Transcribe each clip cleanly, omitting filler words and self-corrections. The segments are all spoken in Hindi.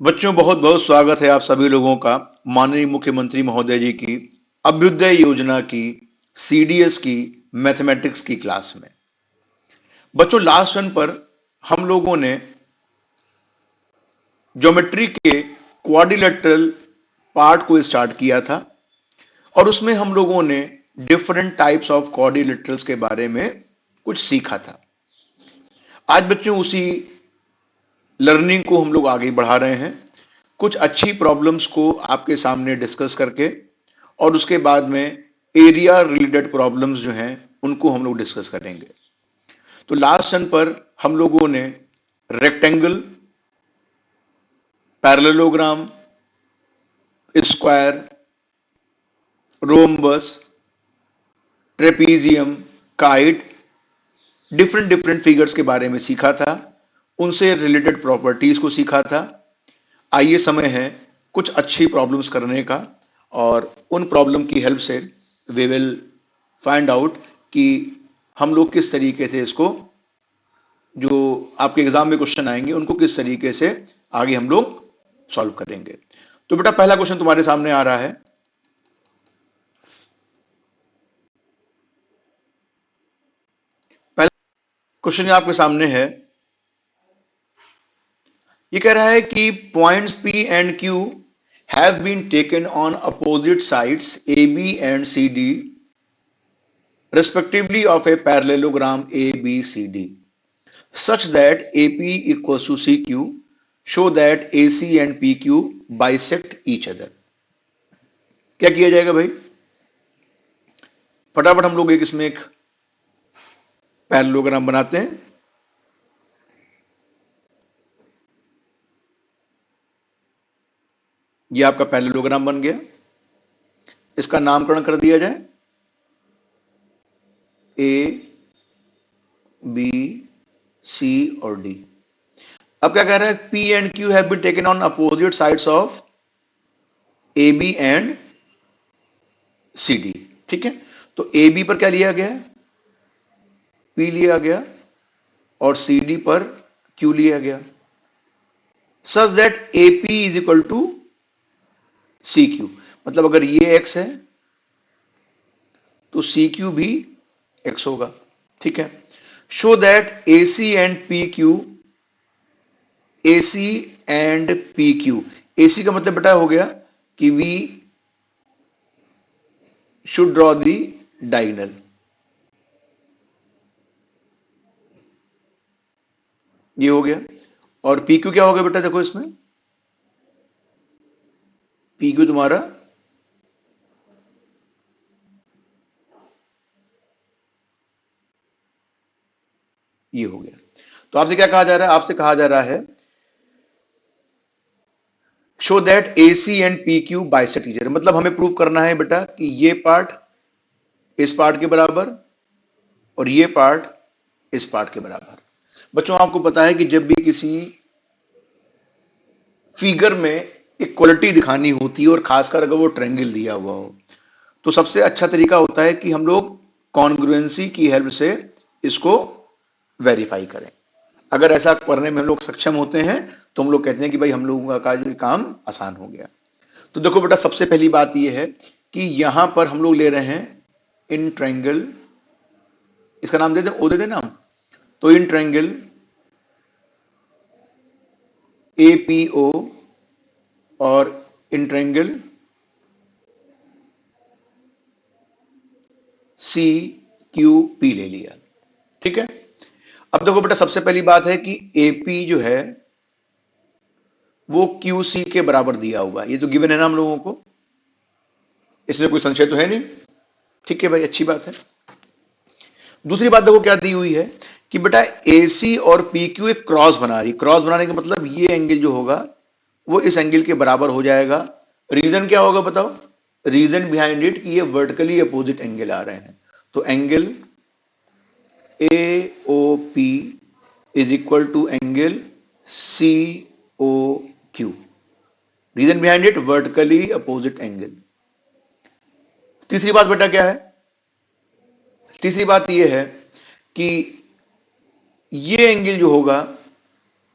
बच्चों, बहुत बहुत स्वागत है आप सभी लोगों का माननीय मुख्यमंत्री महोदय जी की अभ्युदय योजना की सीडीएस की मैथमेटिक्स की क्लास में। बच्चों, लास्ट वन पर हम लोगों ने ज्योमेट्री के क्वाड्रिलेटरल पार्ट को स्टार्ट किया था और उसमें हम लोगों ने डिफरेंट टाइप्स ऑफ क्वाड्रिलेटरल्स के बारे में कुछ सीखा था। आज बच्चों उसी लर्निंग को हम लोग आगे बढ़ा रहे हैं, कुछ अच्छी प्रॉब्लम्स को आपके सामने डिस्कस करके, और उसके बाद में एरिया रिलेटेड प्रॉब्लम्स जो हैं उनको हम लोग डिस्कस करेंगे। तो लास्ट सन पर हम लोगों ने rectangle, parallelogram, square, rhombus, trapezium, kite, different different figures के बारे में सीखा था, उनसे रिलेटेड प्रॉपर्टीज को सीखा था। आइए समय है कुछ अच्छी प्रॉब्लम्स करने का, और उन प्रॉब्लम की हेल्प से वी विल फाइंड आउट कि हम लोग किस तरीके से इसको, जो आपके एग्जाम में क्वेश्चन आएंगे उनको किस तरीके से आगे हम लोग सॉल्व करेंगे। तो बेटा, पहला क्वेश्चन तुम्हारे सामने आ रहा है। पहला क्वेश्चन आपके सामने है, ये कह रहा है कि points P and Q have been taken on opposite sides A B and C D respectively of a parallelogram ABCD such that AP equals to CQ, show that AC and PQ bisect each other। क्या किया जाएगा भाई? फटाफट हम लोग इसमें एक पैरेललोग्राम बनाते हैं। ये आपका पैरेललोग्राम बन गया, इसका नामकरण कर दिया जाए ए, बी, सी और डी। अब क्या कह रहा है? P and Q have been taken on opposite sides of A B and C D. ठीक है, तो ए बी पर क्या लिया गया है? P लिया गया, और सी डी पर Q लिया गया, such that A P is equal to C Q. मतलब अगर ये x है तो सी क्यू भी x होगा। ठीक है, show that A C and P Q, A C and P Q, A C का मतलब बेटा हो गया कि we should draw the diagonal. ये हो गया। और पी क्यू क्या हो गया बेटा? देखो इसमें पी क्यू तुम्हारा ये हो गया। तो आपसे क्या कहा जा रहा है? आपसे कहा जा रहा है show that A C and P Q bisect each other. मतलब हमें प्रूव करना है बेटा कि ये पार्ट इस पार्ट के बराबर और ये पार्ट इस पार्ट के बराबर। बच्चों, आपको पता है कि जब भी किसी फिगर में इक्वलिटी दिखानी होती है, और खासकर अगर वो ट्रायंगल दिया हुआ हो, तो सबसे अच्छा तरीका होता है कि हम लोग कॉन्ग्रुएंसी की हेल्प से इसको वेरीफाई करें। अगर ऐसा करने में हम लोग सक्षम होते हैं तो हम लोग कहते हैं कि भाई हम लोगों का जो काम आसान हो गया। तो देखो बेटा, सबसे पहली बात यह है कि यहां पर हम लोग ले रहे हैं इन ट्रायंगल, इसका नाम दे दें, ओ दे दें नाम। तो इन ट्रायंगल एपीओ और इन ट्रायंगल सी क्यू पी ले लिया। ठीक है, अब देखो बेटा, सबसे पहली बात है कि एपी जो है वो क्यू सी के बराबर दिया हुआ है। ये तो गिवन है ना हम लोगों को, इसमें कोई संशय तो है नहीं। ठीक है भाई, अच्छी बात है। दूसरी बात देखो क्या दी हुई है कि बेटा ए सी और पी क्यू एक क्रॉस बना रही। क्रॉस बनाने का मतलब ये एंगल जो होगा वो इस एंगल के बराबर हो जाएगा। रीजन क्या होगा बताओ? रीजन बिहाइंड इट कि ये वर्टिकली अपोजिट एंगल आ रहे हैं। तो angle A O P is equal to angle C O Q. Reason behind it vertically opposite angle. तीसरी बात बेटा क्या है? तीसरी बात यह है कि ये एंगल जो होगा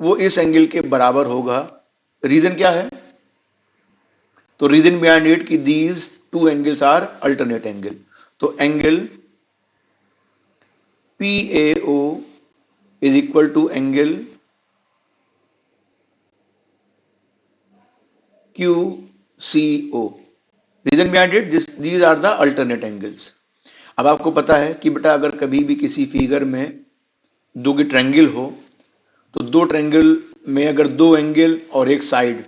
वो इस एंगल के बराबर होगा। रीजन क्या है? तो रीजन बिहाइंड इट कि these two angles are alternate angle. तो angle PAO is equal to angle QCO। Reason behind it these are the alternate angles. अब आपको पता है कि बेटा अगर कभी भी किसी फिगर में दो की ट्रायंगल हो, तो दो ट्रायंगल में अगर दो एंगल और एक साइड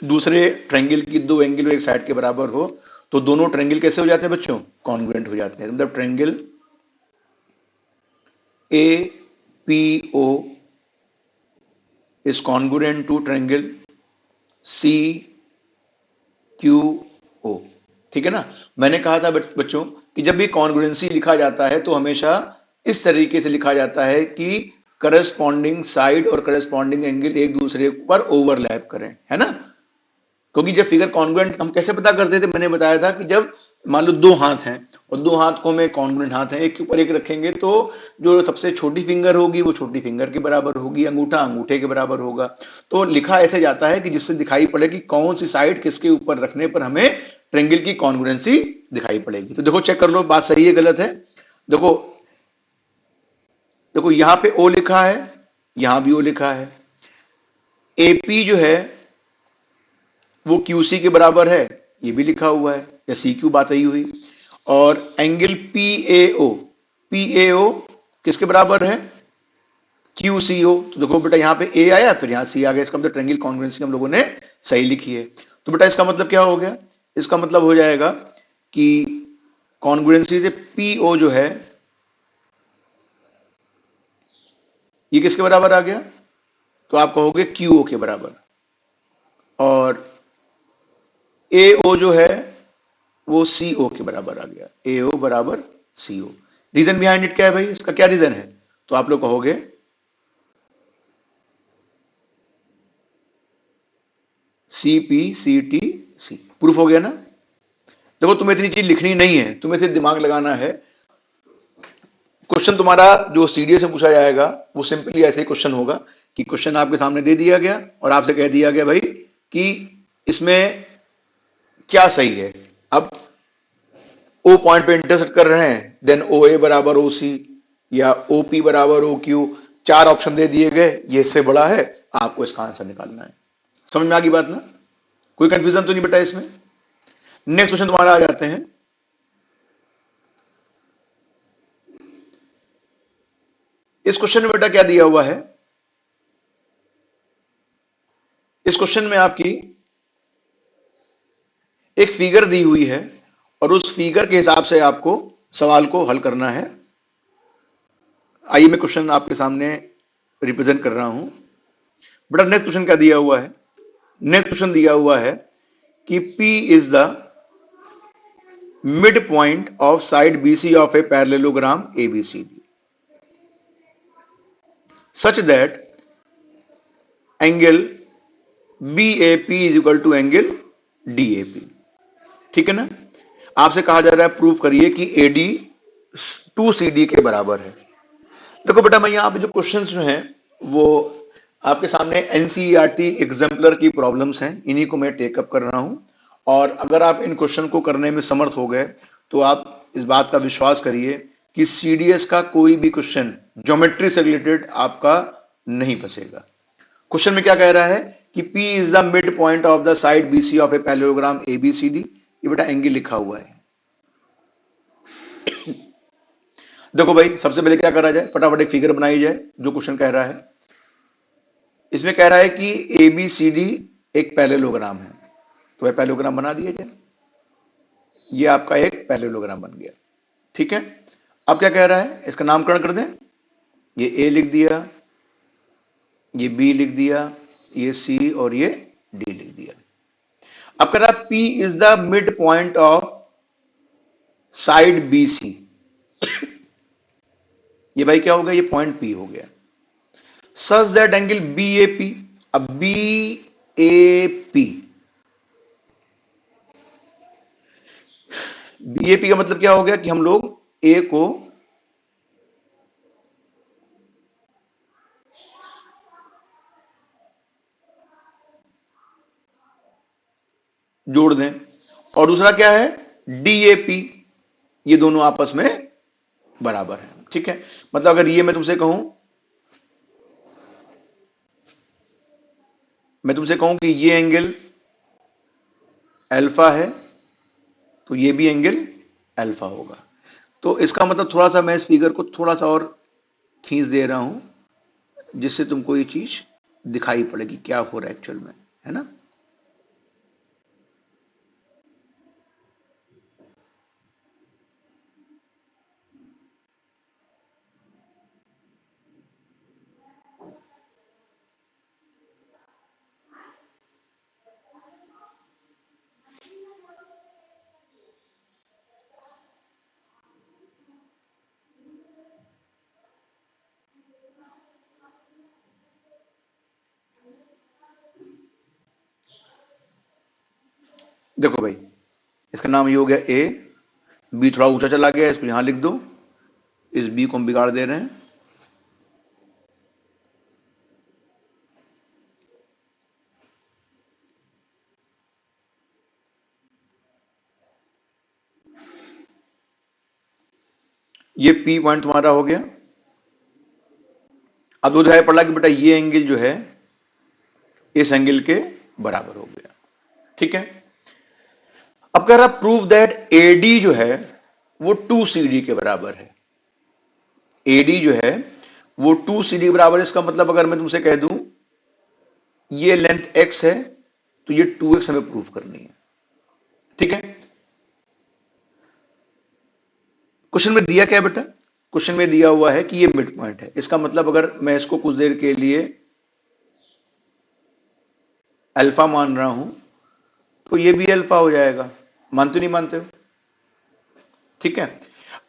दूसरे ट्रायंगल की दो एंगल और एक साइड के बराबर हो, तो दोनों ट्रायंगल कैसे हो जाते हैं बच्चों? कॉन्ग्रुएंट हो जाते हैं। मतलब triangle APO is congruent to triangle CQO। ठीक है ना? मैंने कहा था बच्चों कि जब भी कॉन्ग्रुएंसी लिखा जाता है तो हमेशा इस तरीके से लिखा जाता है कि करस्पॉन्डिंग साइड और करस्पॉन्डिंग एंगल एक दूसरे पर ओवरलैप करें, है ना? क्योंकि जब फिगर कॉन्ग्रुएंट हम कैसे पता करते थे? मैंने बताया था कि जब मान लो दो हाथ हैं और दो हाथ को में कॉन्ग्रुएंट हाथ है, एक के ऊपर एक रखेंगे तो जो सबसे छोटी फिंगर होगी वो छोटी फिंगर के बराबर होगी, अंगूठा अंगूठे के बराबर होगा। तो लिखा ऐसे जाता है कि जिससे दिखाई पड़े कि कौन सी साइड किसके ऊपर रखने पर हमें ट्रायंगल की कॉन्ग्रुएंसी दिखाई पड़ेगी। तो देखो चेक कर लो बात सही है गलत है। देखो देखो यहां पे ओ लिखा है, यहां भी ओ लिखा है। एपी जो है वो क्यूसी के बराबर है, ये भी लिखा हुआ है, या सी क्यू बात यही हुई। और एंगल पीएओ, पीएओ किसके बराबर है? क्यूसीओ। तो देखो बेटा यहां पे ए आया फिर यहां सी आ गया, इसका मतलब ट्रायंगल कॉन्ग्रुएंसी हम लोगों ने सही लिखी है। तो बेटा इसका मतलब क्या हो गया? इसका मतलब हो जाएगा कि कॉन्ग्रुएंसी से पीओ जो है ये किसके बराबर आ गया? तो आप कहोगे क्यूओ के बराबर। और एओ जो है वो सीओ के बराबर आ गया, एओ बराबर सीओ। रीजन बिहाइंड इट क्या है भाई? इसका क्या रीजन है? तो आप लोग कहोगे CPCTC। प्रूफ हो गया ना? देखो तुम्हें इतनी चीज लिखनी नहीं है, तुम्हें सिर्फ दिमाग लगाना है। क्वेश्चन तुम्हारा जो सीडीएस से पूछा जाएगा वो सिंपली ऐसे ही क्वेश्चन होगा कि क्वेश्चन आपके सामने दे दिया गया और आपसे कह दिया गया भाई कि इसमें क्या सही है। अब ओ पॉइंट पे इंटरसेक्ट कर रहे हैं, देन ओ ए बराबर ओ सी या ओ पी बराबर ओ क्यू। चार ऑप्शन दे दिए गए, ये इससे बड़ा है, आपको इसका आंसर निकालना है। समझ में आ गई बात ना? कोई कंफ्यूजन तो नहीं बेटा इसमें? नेक्स्ट क्वेश्चन तुम्हारा आ जाते हैं। इस क्वेश्चन में बेटा क्या दिया हुआ है? इस क्वेश्चन में आपकी एक फिगर दी हुई है और उस फिगर के हिसाब से आपको सवाल को हल करना है। आइए मैं क्वेश्चन आपके सामने रिप्रेजेंट कर रहा हूं। बेटा नेक्स्ट क्वेश्चन क्या दिया हुआ है? नेक्स्ट क्वेश्चन दिया हुआ है कि P is the mid point of side BC of a parallelogram ABCD such that angle BAP is equal to angle DAP। ठीक है ना? आपसे कहा जा रहा है प्रूव करिए कि AD 2CD के बराबर है। देखो बेटा मैं यहां पे जो क्वेश्चंस जो हैं वो आपके सामने एनसीईआरटी एग्जाम्पलर की प्रॉब्लम्स हैं, इन्हीं को मैं टेकअप कर रहा हूं। और अगर आप इन क्वेश्चन को करने में समर्थ हो गए तो आप इस बात का विश्वास करिए कि सीडीएस का कोई भी क्वेश्चन ज्योमेट्री से रिलेटेड आपका नहीं फंसेगा। क्वेश्चन में क्या कह रहा है कि P is the mid point of the side BC of a parallelogram ABCD। ये बेटा एंगल लिखा हुआ है। देखो भाई सबसे पहले क्या करा जाए, फटाफट एक फिगर बनाई जाए जो क्वेश्चन कह रहा है। इसमें कह रहा है कि ABCD एक पैरेललोग्राम है, तो वह पैरेललोग्राम बना दिया जाए। ये आपका एक पैरेललोग्राम बन गया। ठीक है? अब क्या कह रहा है, इसका नामकरण कर दें। ये A लिख दिया, ये B लिख दिया, ये C और ये D लिख दिया। अब कह रहा है P is the mid point of side BC। ये भाई क्या हो गया? ये पॉइंट P हो गया। सच दैट एंगल BAP, अब BAP, BAP का मतलब क्या हो गया कि हम लोग A को जोड़ दें। और दूसरा क्या है, DAP, ये दोनों आपस में बराबर है। ठीक है, मतलब अगर ये मैं तुमसे कहूं कि ये एंगल अल्फा है, तो ये भी एंगल अल्फा होगा। तो इसका मतलब थोड़ा सा मैं इस फिगर को थोड़ा सा और खींच दे रहा हूं, जिससे तुमको ये चीज दिखाई पड़ेगी क्या हो रहा है एक्चुअल में, है ना। देखो भाई, इसका नाम ये हो गया ए, बी थोड़ा ऊंचा चला गया, इसको यहां लिख दो, इस बी को हम बिगाड़ दे रहे हैं। ये पी पॉइंट तुम्हारा हो गया। अब तो दिखाई पड़ा कि बेटा ये एंगल जो है इस एंगल के बराबर हो गया। ठीक है, अब कह रहा प्रूव दैट एडी जो है वो 2CD के बराबर है। एडी जो है वो 2CD बराबर है। इसका मतलब अगर मैं तुमसे कह दूं ये लेंथ x है, तो ये 2x हमें प्रूव करनी है। ठीक है, क्वेश्चन में दिया क्या है बेटा, क्वेश्चन में दिया हुआ है कि ये मिड पॉइंट है। इसका मतलब अगर मैं इसको कुछ देर के लिए अल्फा मान रहा हूं, तो ये भी अल्फा हो जाएगा। मानते नहीं मानते हो? ठीक है,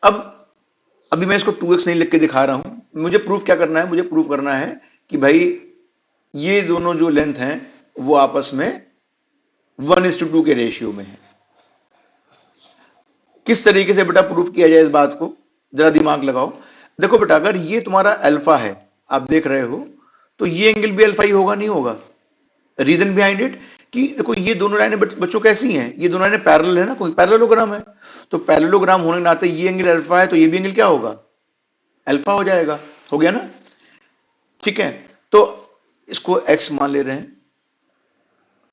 अब अभी मैं इसको 2x नहीं लिख के दिखा रहा हूं, मुझे प्रूफ क्या करना है, मुझे प्रूफ करना है कि भाई ये दोनों जो लेंथ हैं वो आपस में 1:2 के रेशियो में है। किस तरीके से बेटा प्रूफ किया जाए इस बात को, जरा दिमाग लगाओ। देखो बेटा, अगर ये तुम्हारा अल्फा है, आप देख रहे हो, तो ये एंगल भी अल्फा ही होगा, नहीं होगा? रीजन बिहाइंड इट कि देखो ये दोनों लाइनें बच्चों कैसी हैं, ये दोनों लाइनें पैरेलल है ना, कोई पैरेललोग्राम है। तो पैरेललोग्राम होने के नाते ये एंगल अल्फा है, तो ये भी एंगल क्या होगा, अल्फा हो जाएगा। हो गया ना? ठीक है, तो इसको एक्स मान ले रहे हैं,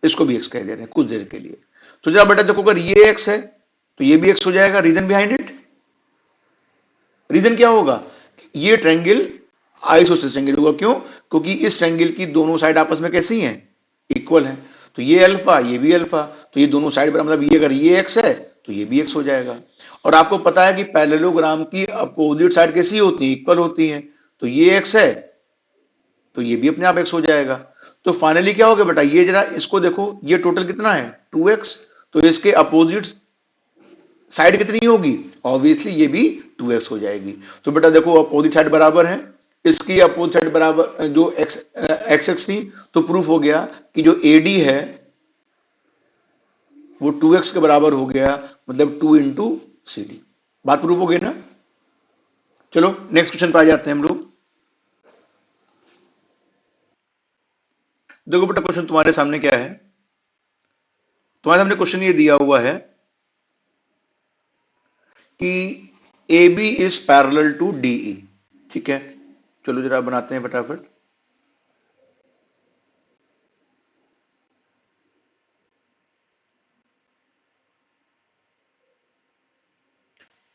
इसको भी एक्स कह दे रहे हैं कुछ देर के लिए। तो जरा बेटा देखो, अगर ये एक्स है तो ये भी एक्स हो जाएगा। रीजन बिहाइंड इट, रीजन क्या होगा, ये ट्रायंगल आइसोसेलेस ट्रायंगल होगा। क्यों? क्योंकि इस ट्रायंगल की दोनों साइड आपस में कैसी हैं, इक्वल है। तो ये अल्फा, ये भी अल्फा, तो ये दोनों साइड बराबर, मतलब ये अगर ये एक्स है तो ये भी एक्स हो जाएगा। और आपको पता है कि पैरेललोग्राम की अपोजिट साइड कैसी होती है, इक्वल होती है। तो ये एक्स है तो ये भी अपने आप एक्स हो जाएगा। तो फाइनली क्या होगा बेटा, ये जरा इसको देखो, ये टोटल कितना है 2x, तो इसके अपोजिट साइड कितनी होगी, ऑब्वियसली ये भी 2x हो जाएगी। तो बेटा देखो अपोजिट साइड बराबर है, इसकी अपोजिट साइड बराबर जो x एक्स थी, तो प्रूफ हो गया कि जो AD है वो 2x के बराबर हो गया, मतलब 2 × CD। बात प्रूफ हो गई ना? चलो नेक्स्ट क्वेश्चन पे आ जाते हैं हम लोग। देखो बेटा, क्वेश्चन तुम्हारे सामने क्या है, तुम्हारे सामने क्वेश्चन ये दिया हुआ है कि AB is parallel to DE। ठीक है, चलो जरा बनाते हैं फटाफट।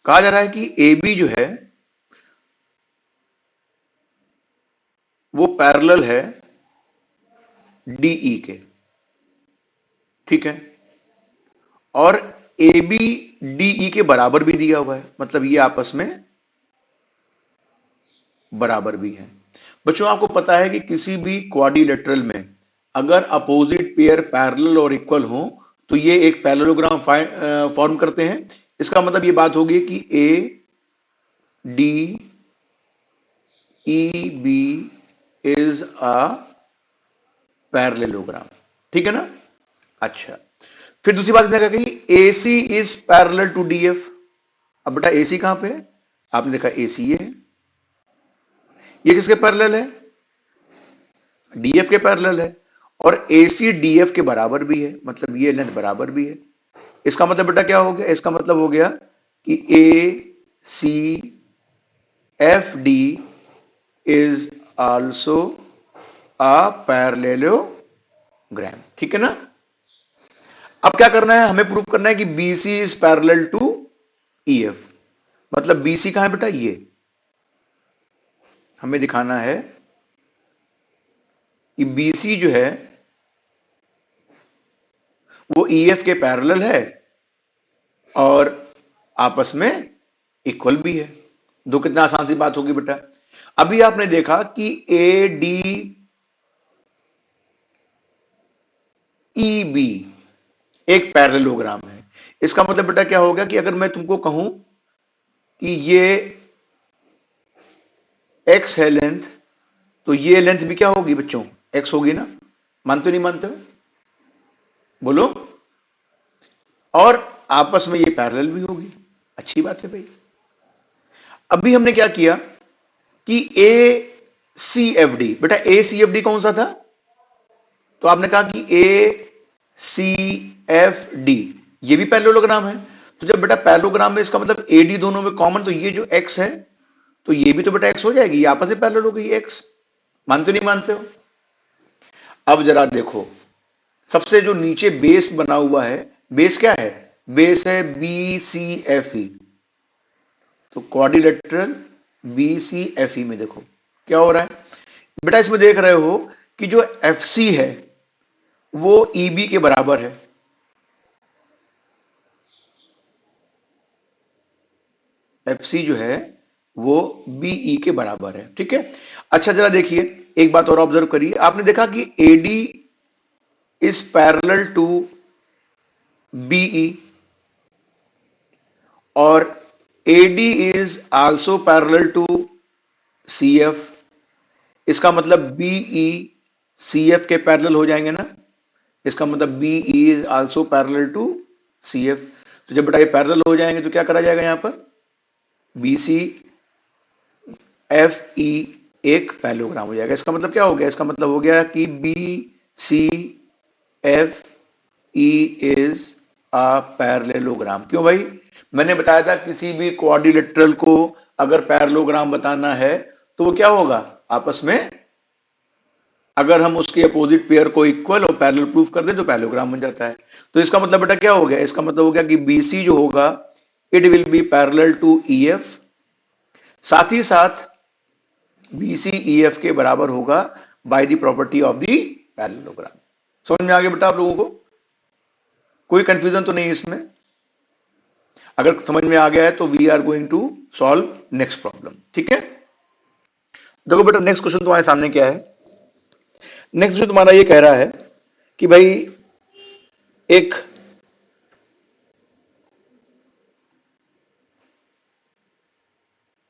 कहा जा रहा है कि AB जो है वो पैरेलल है DE के। ठीक है, और AB DE के बराबर भी दिया हुआ है, मतलब ये आपस में बराबर भी है। बच्चों आपको पता है कि किसी भी क्वाड्रिलेटरल में अगर अपोजिट पेयर पैरेलल और इक्वल हो तो ये एक पैरेललोग्राम फॉर्म करते हैं। इसका मतलब ये बात होगी कि ADEB इज अ पैरेललोग्राम। ठीक है ना? अच्छा, फिर दूसरी बात क्या कही, AC is parallel to DF। अब बेटा AC कहां पे है, आपने देखा AC ये है, ये किसके पैरेलल है, DF के पैरेलल है। और AC DF के बराबर भी है, मतलब ये लेंथ बराबर भी है। इसका मतलब बेटा क्या हो गया, इसका मतलब हो गया कि ACFD is also a parallelogram, ठीक है ना। अब क्या करना है, हमें प्रूव करना है कि BC is parallel to EF। मतलब BC कहां है बेटा, ये हमें दिखाना है कि BC जो है वो EF के पैरेलल है और आपस में इक्वल भी है। दो कितना आसान सी बात होगी बेटा। अभी आपने देखा कि ADEB एक पैरेललोग्राम है। इसका मतलब बेटा क्या होगा कि अगर मैं तुमको कहूं कि ये x है लेंथ, तो ये लेंथ भी क्या होगी बच्चों, x होगी ना। मानते हो नहीं मानते हो, बोलो। और आपस में ये पैरेलल भी होगी, अच्छी बात है भाई। अभी हमने क्या किया कि ACFD, बेटा ACFD कौन सा था, तो आपने कहा कि ACFD ये भी पैरेललोग्राम है। तो जब बेटा पैरेललोग्राम में इसका मतलब AD दोनों में कॉमन, तो ये जो x है तो ये भी तो बेटा x हो जाएगी, ये आपस में पैरेलल हो गई x। मानते नहीं मानते हो। अब जरा देखो, सबसे जो नीचे बेस बना हुआ है, बेस क्या है, बेस है BCFE। तो क्वाड्रिलेटरल BCFE में देखो क्या हो रहा है बेटा, इसमें देख रहे हो कि जो FC है वो EB के बराबर है। FC जो है वो BE के बराबर है, ठीक है। अच्छा जरा देखिए, एक बात और ऑब्जर्व करिए, आपने देखा कि AD is parallel to BE और AD is also parallel to CF। इसका मतलब BE CF के पैरेलल हो जाएंगे ना। इसका मतलब BE is also parallel to CF। तो जब बेटा ये पैरेलल हो जाएंगे तो क्या करा जाएगा, यहां पर BCFE एक पैरेललोग्राम हो जाएगा। इसका मतलब क्या हो गया, इसका मतलब हो गया कि BCFE इज अ पैरेललोग्राम। क्यों भाई, मैंने बताया था किसी भी क्वाड्रिलेटरल को अगर पैरेललोग्राम बताना है तो वो क्या होगा, आपस में अगर हम उसके अपोजिट पेयर को इक्वल और पैरेलल प्रूफ कर दें तो पैरेललोग्राम बन जाता है। तो इसका मतलब बेटा क्या हो गया, इसका मतलब हो गया कि BC जो होगा it will be parallel to EF, साथ ही साथ BC EF के बराबर होगा by the property of the parallelogram. समझ में आ गया बेटा आप लोगों को, कोई कंफ्यूजन तो नहीं इसमें। अगर समझ में आ गया है तो we are going to solve next problem, ठीक है। देखो बेटा नेक्स्ट क्वेश्चन तुम्हारे सामने क्या है। नेक्स्ट क्वेश्चन तुम्हारा ये कह रहा है कि भाई एक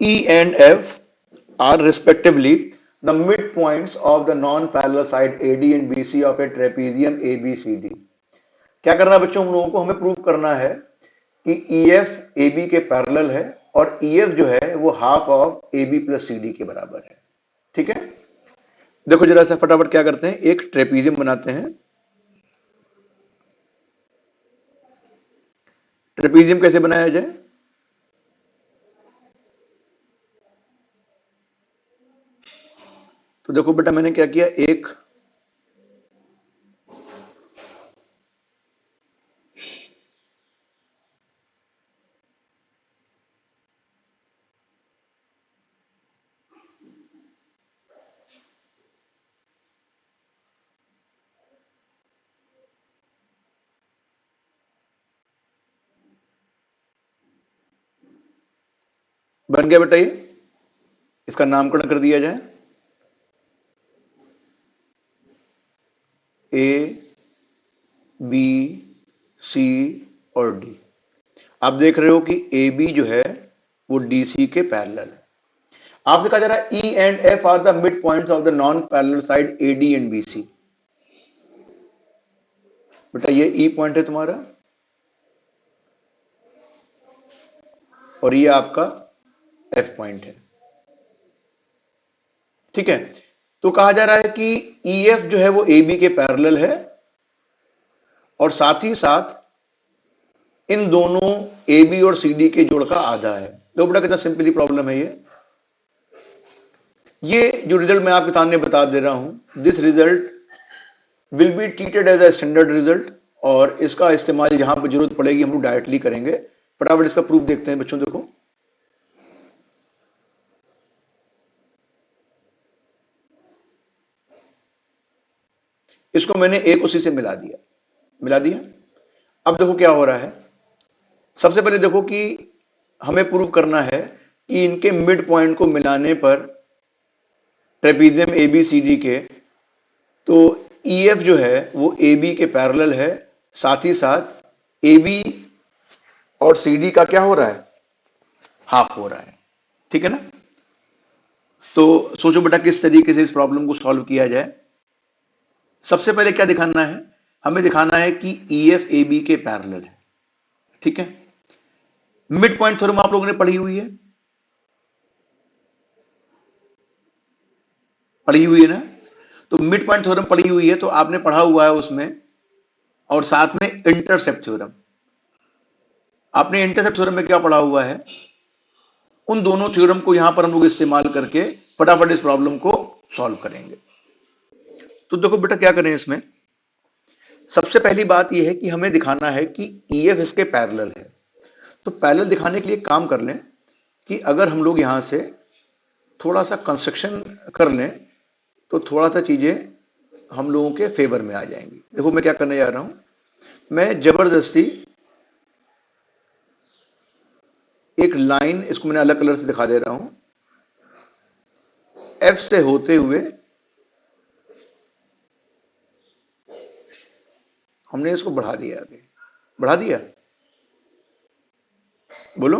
E and F are respectively the midpoints of the non-parallel side AD and BC of a trapezium ABCD। क्या करना है बच्चों, हम लोगों को हमें प्रूव करना है कि EF AB के पैरेलल है और EF जो है वो half of AB plus CD के बराबर है, ठीक है। देखो जरा सा फटाफट क्या करते हैं, एक ट्रेपीजियम बनाते हैं। ट्रेपीजियम कैसे बनाया जाए, तो देखो बेटा मैंने क्या किया, एक बन गया बेटा, ये इसका नामकरण कर दिया जाए A B C और D। आप देख रहे हो कि AB जो है वो DC के पैरेलल है। आपसे कहा जा रहा है E and F are the mid points of the non parallel side AD and BC। बेटा ये E पॉइंट है तुम्हारा और ये आपका F पॉइंट है, ठीक है। तो कहा जा रहा है कि EF जो है वो AB के पैरेलल है और साथ ही साथ इन दोनों AB और CD के जोड़ का आधा है। तो बेटा कितना सिंपली प्रॉब्लम है ये जो रिजल्ट मैं आपके सामने बता दे रहा हूं, this result will be treated as a standard result और इसका इस्तेमाल जहां पर जरूरत पड़ेगी हम लोग डायरेक्टली करेंगे। फटाफट इसका प्रूफ देखते हैं बच्चों। देखो इसको मैंने एक उसी से मिला दिया। अब देखो क्या हो रहा है। सबसे पहले देखो कि हमें प्रूव करना है कि इनके मिड पॉइंट को मिलाने पर ट्रेपीजियम ABCD के, तो EF जो है वो AB के पैरेलल है, साथ ही साथ AB और CD का क्या हो रहा है, हाफ हो रहा है। ठीक है ना। तो सोचो बेटा किस तरीके से इस प्रॉब्लम को सॉल्व किया जाए। सबसे पहले क्या दिखाना है, हमें दिखाना है कि EF AB के पैरेलल है। ठीक है। मिड पॉइंट थ्योरम आप लोगों ने पढ़ी हुई है ना। तो मिड पॉइंट थ्योरम पढ़ी हुई है तो आपने पढ़ा हुआ है उसमें, और साथ में इंटरसेप्ट थ्योरम। आपने इंटरसेप्ट थ्योरम में क्या पढ़ा हुआ है, उन दोनों थ्योरम को यहां पर हम लोग इस्तेमाल करके फटाफट इस प्रॉब्लम को सॉल्व करेंगे। तो देखो बेटा क्या करें इसमें। सबसे पहली बात यह है कि हमें दिखाना है कि EF इसके पैरेलल है। तो पैरेलल दिखाने के लिए काम कर लें कि अगर हम लोग यहां से थोड़ा सा कंस्ट्रक्शन कर लें तो थोड़ा सा चीजें हम लोगों के फेवर में आ जाएंगी। देखो मैं क्या करने जा रहा हूं, मैं जबरदस्ती एक लाइन, इसको मैंने अलग कलर से दिखा दे रहा हूं, F से होते हुए हमने इसको बढ़ा दिया, आगे बढ़ा दिया। बोलो।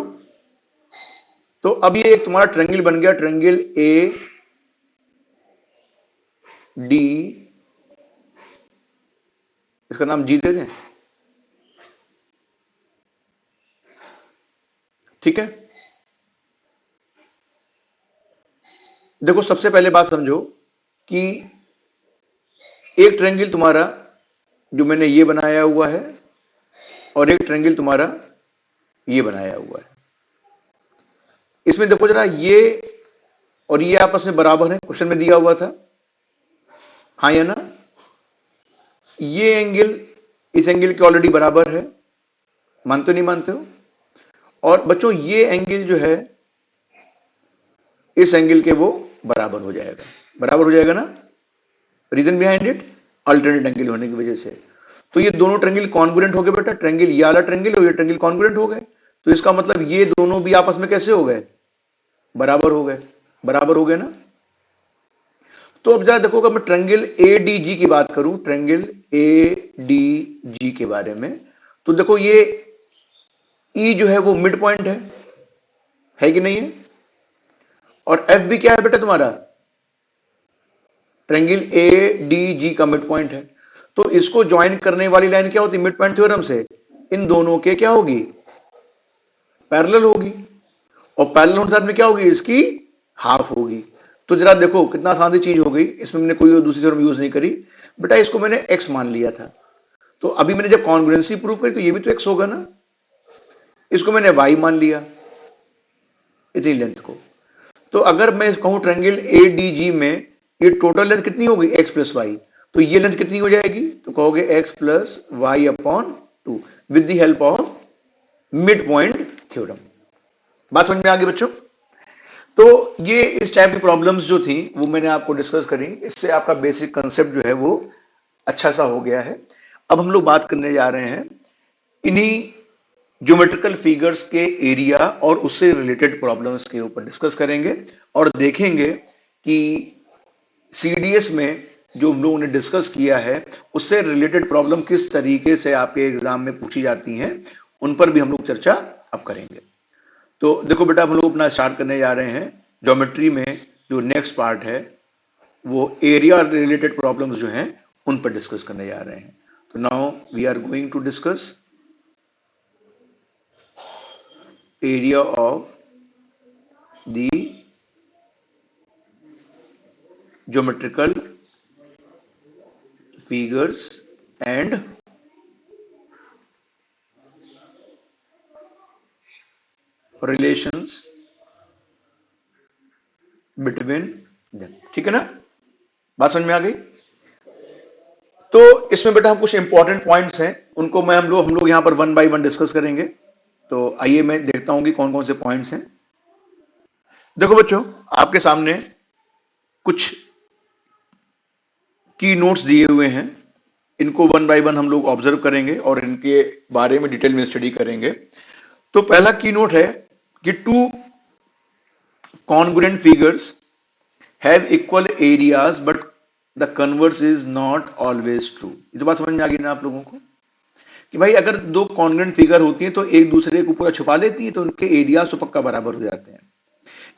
तो अब ये एक तुम्हारा ट्रायंगल बन गया, ट्रायंगल AD, इसका नाम G दे दें। ठीक है। देखो सबसे पहले बात समझो कि एक ट्रायंगल तुम्हारा जो मैंने ये बनाया हुआ है और एक ट्रायंगल तुम्हारा ये बनाया हुआ है। इसमें देखो जरा, ये और ये आपस में बराबर है, क्वेश्चन में दिया हुआ था, हाँ या ना। ये एंगल इस एंगल के ऑलरेडी बराबर है, मानते हो नहीं मानते हो। और बच्चों ये एंगल जो है इस एंगल के वो बराबर हो जाएगा ना। Reason behind it, alternate angle होने की वजह से। तो ये दोनों ट्रायंगल कॉन्ग्रुएंट हो गए बेटा, ट्रायंगल ये वाला ट्रायंगल और ये ट्रायंगल कॉन्ग्रुएंट हो गए। तो इसका मतलब ये दोनों भी आपस में कैसे हो गए, बराबर हो गए ना। तो अब जरा देखो, अगर मैं ट्रायंगल ADG की बात करूं, ट्रायंगल ADG के बारे में, तो देखो ये E जो है वो मिड पॉइंट है कि नहीं है। और F भी क्या है बेटा तुम्हारा, ट्रायंगल ADG का मिड पॉइंट है। तो इसको ज्वाइन करने वाली लाइन क्या होती है मिड पॉइंट थ्योरम से, इन दोनों के क्या होगी, पैरेलल होगी। और पैरेलल होने के साथ में क्या होगी, इसकी हाफ होगी। तो जरा देखो कितना आसान सी चीज हो गई, इसमें मैंने कोई दूसरी थ्योरम यूज नहीं करी बेटा, इसको मैंने x मान लिया था। तो अभी मैंने जब कॉन्ग्रुएंसी प्रूव करी तो ये भी तो x होगा ना, इसको मैंने y मान लिया इतनी लेंथ को। तो अगर मैं कहूं ट्रायंगल ADG में ये टोटल लेंथ कितनी होगी, x प्लस वाई, तो ये लेंथ कितनी हो जाएगी, तो कहोगे x plus y upon 2 with the help of mid point theorem. बात समझ में आ गई बच्चों। तो ये इस टाइप की प्रॉब्लम्स जो थी वो मैंने आपको डिस्कस करी, इससे आपका बेसिक कंसेप्ट जो है वो अच्छा सा हो गया है। अब हम लोग बात करने जा रहे हैं इन्हीं ज्योमेट्रिकल फिगर्स के एरिया और उससे रिलेटेड प्रॉब्लम्स के ऊपर डिस्कस करेंगे और देखेंगे कि CDS में जो हम लोगों ने डिस्कस किया है उससे रिलेटेड प्रॉब्लम किस तरीके से आपके एग्जाम में पूछी जाती हैं, उन पर भी हम लोग चर्चा अब करेंगे। तो देखो बेटा, हम लोग अपना स्टार्ट करने जा रहे हैं ज्योमेट्री में। जो नेक्स्ट पार्ट है वो एरिया रिलेटेड प्रॉब्लम्स जो हैं उन पर डिस्कस करने जा रहे हैं। तो now we are going to discuss area of the geometrical figures and relations between them. ठीक है ना, बात समझ में आ गई। तो इसमें बेटा हम कुछ इंपॉर्टेंट पॉइंट्स हैं, उनको हम लोग यहां पर वन बाय वन डिस्कस करेंगे। तो आइए मैं देखता हूं कि कौन कौन से पॉइंट्स हैं। देखो बच्चों, आपके सामने कुछ की नोट्स दिए हुए हैं, इनको वन बाय वन हम लोग ऑब्जर्व करेंगे और इनके बारे में डिटेल में स्टडी करेंगे। तो पहला की नोट है कि two congruent figures have equal areas but the converse is not always true. ये तो बात समझ में आ गई ना आप लोगों को, कि भाई अगर दो कॉन्ग्रुएंट फिगर होती हैं तो एक दूसरे को पूरा छुपा लेती हैं, तो उनके एरियाज तो पक्का बराबर हो जाते हैं।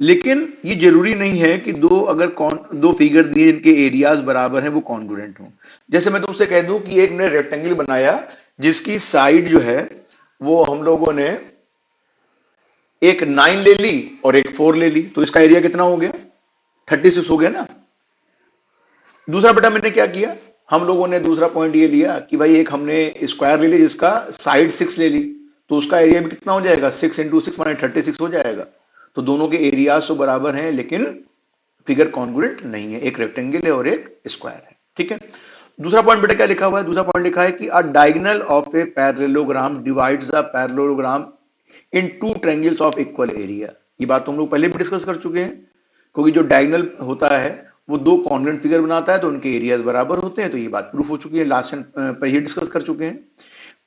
लेकिन ये जरूरी नहीं है कि दो फिगर दिए जिनके एरियाज बराबर हैं वो कॉन्ग्रुएंट हो। जैसे मैं तुमसे कह दूं कि एक ने रेक्टेंगल बनाया जिसकी साइड जो है वो हम लोगों ने एक 9 ले ली और एक 4 ले ली, तो इसका एरिया कितना हो गया? 36 हो गया ना। दूसरा बेटा मैंने क्या किया, हम लोगों ने दूसरा पॉइंट ये लिया कि भाई एक हमने स्क्वायर ले लिया जिसका साइड 6 ले ली, तो उसका एरिया भी कितना हो जाएगा? 6 इंटू 6 माने 36 हो जाएगा। तो दोनों के एरियाज तो बराबर हैं लेकिन फिगर कॉन्ग्रुएंट नहीं है, एक रेक्टेंगल है और एक स्क्वायर है। ठीक है। दूसरा पॉइंट बेटा क्या लिखा हुआ है? दूसरा पॉइंट लिखा है कि अ diagonal of a parallelogram divides the parallelogram in two triangles of equal area. ये बात तो हम लोग पहले भी डिस्कस कर चुके हैं, क्योंकि जो डायगोनल होता है वो दो कॉन्ग्रुएंट फिगर बनाता है तो उनके एरियाज बराबर होते हैं। तो ये बात प्रूफ हो चुकी है, लास्ट पर ही डिस्कस कर चुके हैं।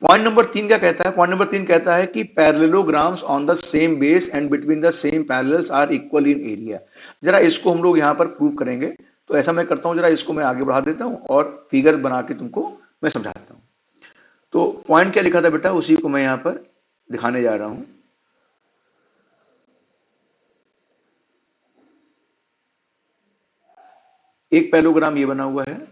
पॉइंट नंबर 3 क्या कहता है? पॉइंट नंबर 3 कहता है कि parallelograms on the same base and between the same parallels are equal in area. जरा इसको हम लोग यहां पर प्रूव करेंगे। तो ऐसा मैं करता हूं, जरा इसको मैं आगे बढ़ा देता हूं और फिगर बना के तुमको मैं समझाता हूं। तो पॉइंट क्या लिखा था बेटा, उसी को मैं यहां पर दिखाने जा रहा हूं। एक पैरेललोग्राम ये बना हुआ है,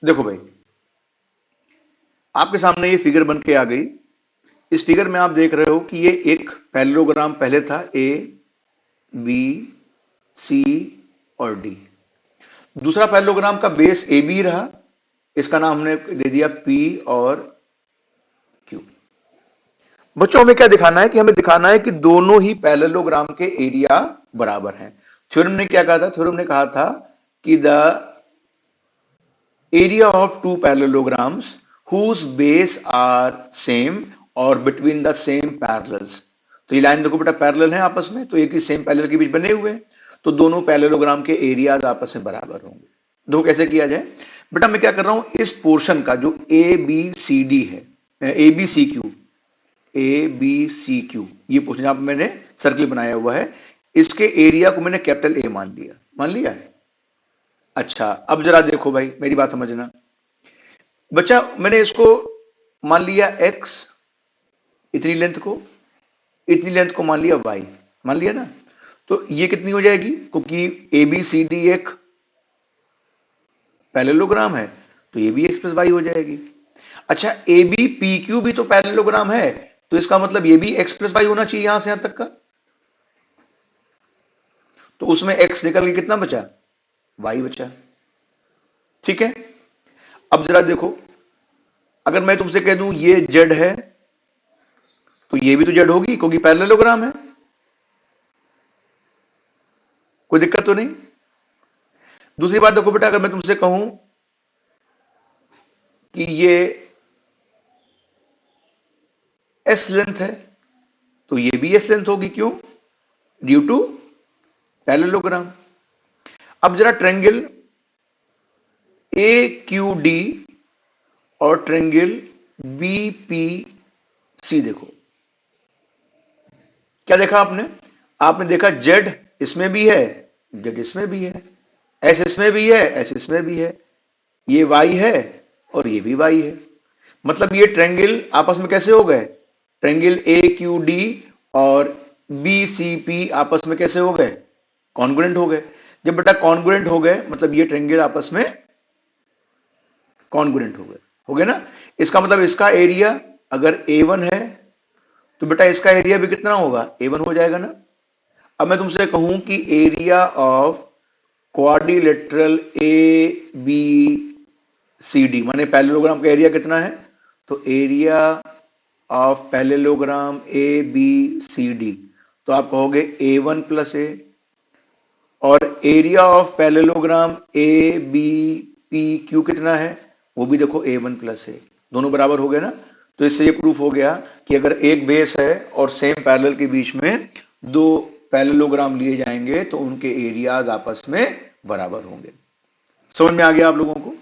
देखो भाई आपके सामने ये फिगर बन के आ गई। इस फिगर में आप देख रहे हो कि ये एक पैरेललोग्राम पहले था, ए बी सी और डी। दूसरा पैरेललोग्राम का बेस ए बी रहा, इसका नाम हमने दे दिया पी और क्यू। बच्चों हमें क्या दिखाना है? कि हमें दिखाना है कि दोनों ही पैरेललोग्राम के एरिया बराबर हैं। थ्योरम ने क्या कहा था? थ्योरम ने कहा था कि the area of two parallelograms whose base are same और बिटवीन द सेम पैरेलल्स। तो ये लाइन देखो बेटा पैरेलल है आपस में, तो एक ही सेम पैरेलल के बीच बने हुए हैं, तो दोनों पैरेललोग्राम के एरियाज आपस में बराबर होंगे। दो कैसे किया जाए बेटा? मैं क्या कर रहा हूं, इस पोर्शन का जो ए बी सी डी है, A B C Q, A B C Q, ये पोर्शन यहां पर मैंने सर्किल बनाया हुआ है, इसके एरिया को मैंने कैपिटल ए मान लिया। मान लिया है? अच्छा, अब जरा देखो भाई मेरी बात समझना बच्चा, मैंने इसको मान लिया x, इतनी लेंथ को, इतनी लेंथ को मान लिया y, मान लिया ना। तो ये कितनी हो जाएगी? क्योंकि ए बी सी डी एक पैरेललोग्राम है तो ये भी x प्लस वाई हो जाएगी। अच्छा, ए बी पी क्यू भी तो पैरेललोग्राम है, तो इसका मतलब ये भी x प्लस वाई होना चाहिए यहां से यहां तक का। तो उसमें x निकल के कितना बचा? y बचा। ठीक है। अब जरा देखो, अगर मैं तुमसे कह दूं ये z है तो ये भी तो z होगी क्योंकि पैरेललोग्राम है। कोई दिक्कत तो नहीं? दूसरी बात देखो बेटा, अगर मैं तुमसे कहूं कि ये s लेंथ है तो ये भी s लेंथ होगी। क्यों? Due to parallelogram. अब जरा ट्रायंगल ए क्यू डी और ट्रायंगल बीपीसी देखो, क्या देखा आपने? आपने देखा जेड इसमें भी है, जेड इसमें भी है, एस इसमें भी है, एस इसमें भी है, ये वाई है और ये भी वाई है। मतलब ये ट्रायंगल आपस में कैसे हो गए? ट्रायंगल ए क्यू डी और बी सी पी आपस में कैसे हो गए? कॉन्ग्रुएंट हो गए। जब बेटा कॉन्ग्रुएंट हो गए मतलब ये ट्रायंगल आपस में कॉन्ग्रुएंट हो गए ना। इसका मतलब इसका एरिया अगर A1 है तो बेटा इसका एरिया भी कितना होगा? A1 हो जाएगा ना। अब मैं तुमसे कहूं कि area of quadrilateral A B C D माने पैरेललोग्राम का एरिया कितना है? तो area of parallelogram A B C D, तो आप कहोगे A1 प्लस ए, और area of parallelogram A B P Q कितना है? वो भी देखो A1 प्लस ए, दोनों बराबर हो गए ना। तो इससे ये प्रूफ हो गया कि अगर एक बेस है और सेम पैरेलल के बीच में दो पैरेललोग्राम लिए जाएंगे तो उनके एरियाज आपस में बराबर होंगे। समझ में आ गया आप लोगों को?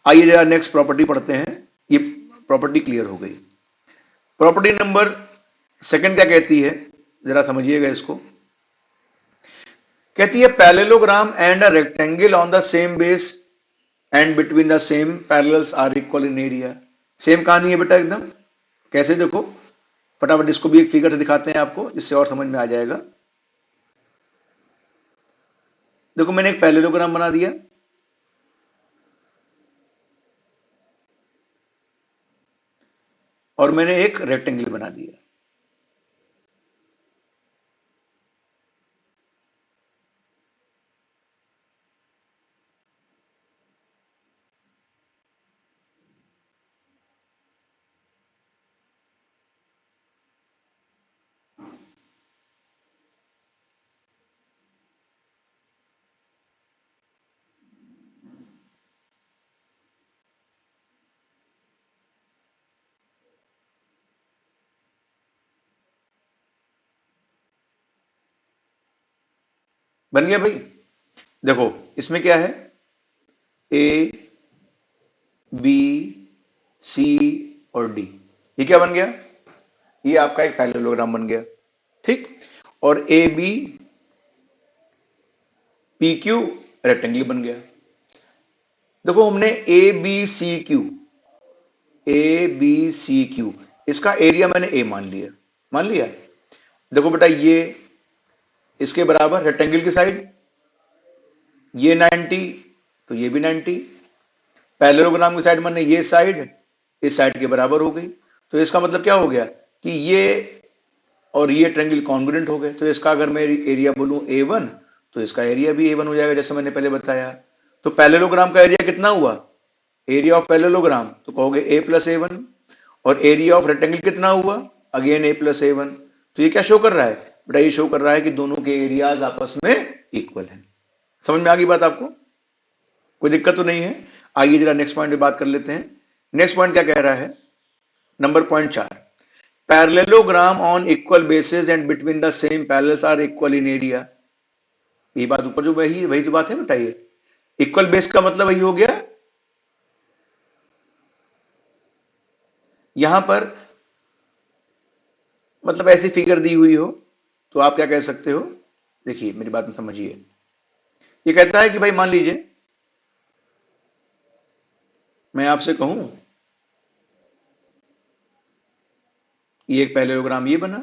आइए जरा नेक्स्ट प्रॉपर्टी पढ़ते हैं। ये प्रॉपर्टी क्लियर हो गई। प्रॉपर्टी नंबर सेकंड क्या कहती है, जरा समझिएगा इसको। कहती है parallelogram and a rectangle on the same base and between the same parallels are equal in area. Same कहानी है बेटा एकदम। कैसे देखो, फटाफट इसको भी एक फिगर से दिखाते हैं आपको जिससे और समझ में आ जाएगा। देखो मैंने एक पैरेललोग्राम बना दिया और मैंने एक रेक्टेंगल बना दिया। बन गया भाई? देखो इसमें क्या है, ए बी सी और डी, ये क्या बन गया? ये आपका एक पैरेललोग्राम बन गया, ठीक। और A B P Q rectangle बन गया। देखो हमने ए बी सी क्यू इसका एरिया मैंने ए मान लिया। देखो बेटा ये इसके बराबर रेक्टेंगल की साइड, ये 90 तो ये भी 90, पैरेललोग्राम की साइड मैंने ये साइड इस साइड के बराबर हो गई। तो इसका मतलब क्या हो गया कि ये और ये ट्रायंगल कॉन्ग्रुएंट हो गए। तो इसका अगर मैं एरिया बोलूं A1 तो इसका एरिया भी A1 हो जाएगा जैसे मैंने पहले बताया। तो पैरेललोग्राम का एरिया कितना हुआ? एरिया ऑफ पैरेललोग्राम तो कहोगे A+A1, और एरिया ऑफ रेक्टेंगल कितना हुआ? Again A+A1। तो ये क्या शो कर रहा है बेटा? ये शो कर रहा है कि दोनों के एरियाज आपस में इक्वल हैं। समझ में आ गई बात आपको? कोई दिक्कत तो नहीं है? आइए जरा नेक्स्ट पॉइंट पे बात कर लेते हैं। नेक्स्ट पॉइंट क्या कह रहा है? Number point 4, parallelogram on equal bases and between the same parallels are equal in area. ये बात ऊपर जो वही वही तो बात है बेटा। ये इक्वल बेस का मतलब वही हो गया। यहां पर मतलब ऐसी फिगर दी हुई हो तो आप क्या कह सकते हो? देखिए मेरी बात में समझिए। ये कहता है कि भाई मान लीजिए मैं आपसे कहूं ये एक पैरेललोग्राम ये बना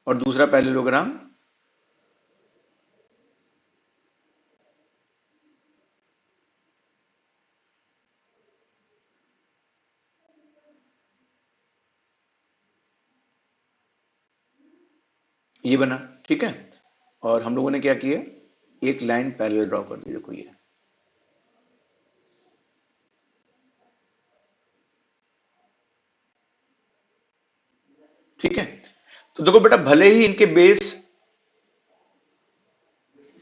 और दूसरा पैरेललोग्राम ये बना, ठीक है। और हम लोगों ने क्या किया, एक लाइन पैरेलल ड्रॉ कर दी। देखो ये, ठीक है। तो देखो बेटा भले ही इनके बेस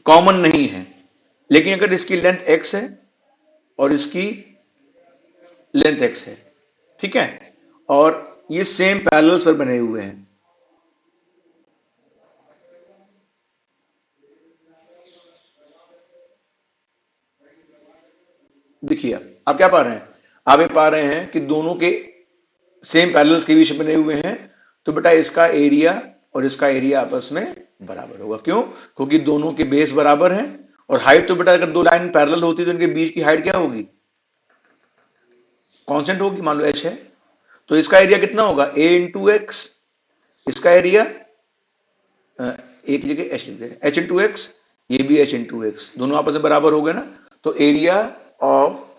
कॉमन नहीं है, लेकिन अगर इसकी लेंथ x है और इसकी लेंथ x है, ठीक है, और ये सेम पैरेलल्स पर बने हुए हैं, देखिए आप क्या पा रहे हैं? आप ये पा रहे हैं कि दोनों के सेम पैरेलल्स के बीच बने हुए हैं, तो बेटा इसका एरिया और इसका एरिया आपस में बराबर होगा। क्यों? क्योंकि दोनों के बेस बराबर हैं, और हाइट तो बेटा अगर दो लाइन पैरेलल होती तो इनके बीच की हाइट क्या होगी? कांस्टेंट होगी। मान लो h है, तो इसका एरिया कितना होगा? a into x. इसका एरिया एक की जगह h लिख दे रहे हैं, h इंटू एक्स, ये भी h इंटू एक्स, दोनों आपस में बराबर हो गए ना। तो area of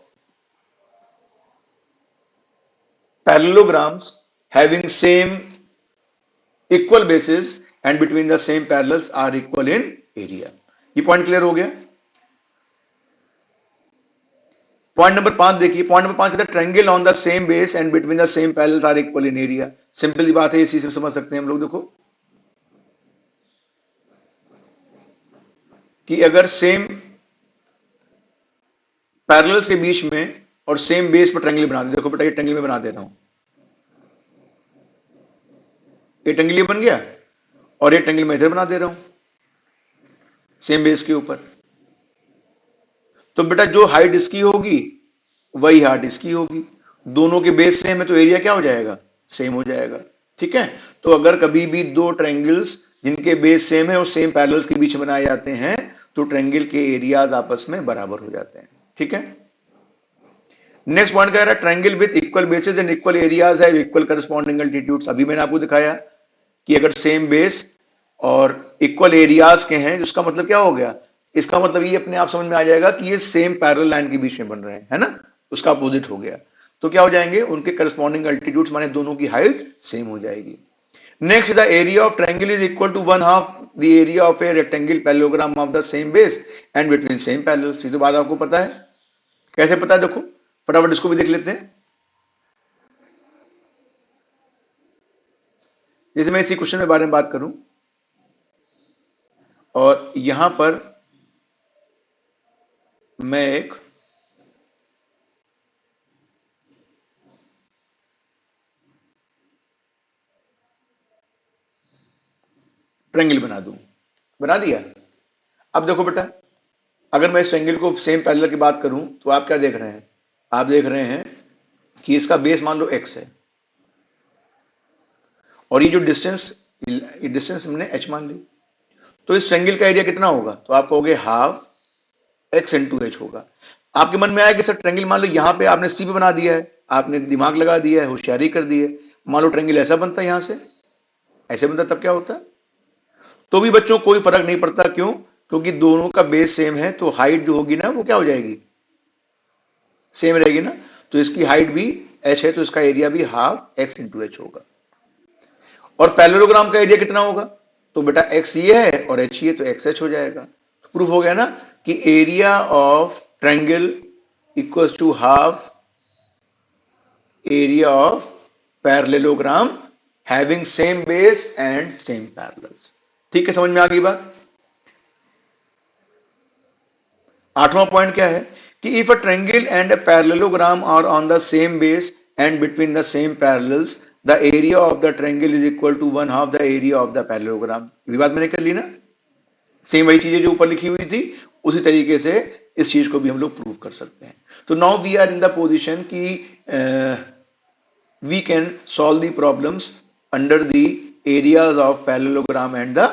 parallelograms having same equal bases and between the same parallels are equal in area। ये पॉइंट क्लियर हो गया। पॉइंट नंबर 5 देखिए, पॉइंट नंबर 5 कहता है triangle on the same base and between the same parallels are equal in area. Simple सी बात है, इसी से समझ सकते हैं हम लोग। देखो कि अगर सेम पैरेलल्स के बीच में और सेम बेस पर ट्रायंगल बना दे, देखो बेटा ये ट्रायंगल में बना दे रहा हूं, ये ट्रायंगल बन गया, और ये ट्रायंगल मैं इधर बना दे रहा हूं सेम बेस के ऊपर। तो बेटा जो हाइट इसकी होगी वही हाइट इसकी होगी, दोनों के बेस सेम है तो एरिया क्या हो जाएगा? सेम हो जाएगा। ठीक है, तो अगर कभी भी दो ट्रायंगल्स जिनके बेस सेम है और सेम पैरेलल्स के बीच बनाए जाते हैं तो ट्रायंगल के एरियाज आपस में बराबर हो जाते हैं। ठीक है, नेक्स्ट पॉइंट कह रहा है triangle with equal bases and equal areas have equal corresponding altitudes. अभी मैंने आपको दिखाया कि अगर सेम बेस और इक्वल एरियाज के हैं, उसका मतलब क्या हो गया? इसका मतलब ये अपने आप समझ में आ जाएगा कि ये सेम पैरेलल लाइन के बीच में बन रहे हैं, है ना। उसका अपोजिट हो गया, तो क्या हो जाएंगे? उनके करस्पॉन्डिंग अल्टीट्यूड्स माने दोनों की हाइट सेम हो जाएगी। Next, the area of triangle is equal to 1/2 the area of a rectangle parallelogram of the same base and between same parallels. ये तो बात आपको पता है। कैसे पता है? देखो फटाफट इसको भी देख लेते हैं। जैसे मैं इसी क्वेश्चन के बारे में बात करूं, और यहां पर मैं एक ट्रायंगल बना दूं, बना दिया। अब देखो बेटा, अगर मैं इस ट्रायंगल को सेम पैरेलल की बात करूं तो आप क्या देख रहे हैं? आप देख रहे हैं कि इसका बेस मान लो x है, और ये जो डिस्टेंस, ये डिस्टेंस हमने h मान ली, तो इस ट्रायंगल का एरिया कितना होगा? तो आप कहोगे हाफ x इंटू एच होगा। आपके मन में आया कि सर ट्रायंगल मान लो यहां पे आपने सी पे बना दिया है, आपने दिमाग लगा दिया है, होशियारी कर दी है। मान लो ट्रायंगल ऐसा बनता है, यहां से ऐसे बनता, तब क्या होता? तो भी बच्चों कोई फर्क नहीं पड़ता। क्यों? क्योंकि दोनों का बेस सेम है, तो हाइट जो होगी ना वो क्या हो जाएगी? सेम रहेगी ना। तो इसकी हाइट भी h है, तो इसका एरिया भी हाफ x इंटू एच होगा। और पैरेललोग्राम का एरिया कितना होगा? तो बेटा x ये है और h ये, तो xh हो जाएगा। तो प्रूफ हो गया ना कि area of triangle equals to half area of parallelogram having same base and same parallels. ठीक है, समझ में आ गई बात। 8वां पॉइंट क्या है कि if a triangle and a parallelogram are on the same base and between the same parallels the area of the triangle is equal to 1/2 the area of the parallelogram. ये बात मैंने कर ली ना। सेम वही चीजें जो ऊपर लिखी हुई थी उसी तरीके से इस चीज को भी हम लोग प्रूव कर सकते हैं। तो now we are in the position की we can solve the problems under the areas of parallelogram and the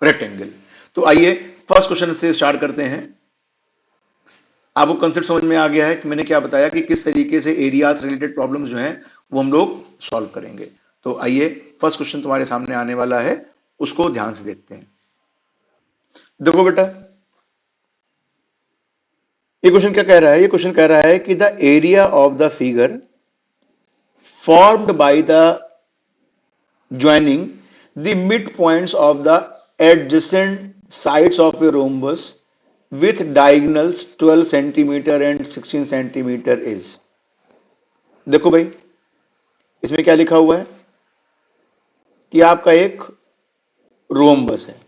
rectangle। तो आइए फर्स्ट क्वेश्चन से स्टार्ट करते हैं। आपको कंसेप्ट समझ में आ गया है कि मैंने क्या बताया कि किस तरीके से एरियाज रिलेटेड प्रॉब्लम्स जो हैं वो हम लोग सॉल्व करेंगे। तो आइए फर्स्ट क्वेश्चन तुम्हारे सामने आने वाला है, उसको ध्यान से देखते हैं। देखो बेटा, ये क्वेश्चन क्या कह रहा है? ये क्वेश्चन कह रहा है कि the area of the figure formed by the joining the midpoints of the adjacent sides of a rhombus with diagonals 12 centimeter and 16 centimeter is। देखो भाई, इसमें क्या लिखा हुआ है कि आपका एक रोम्बस है।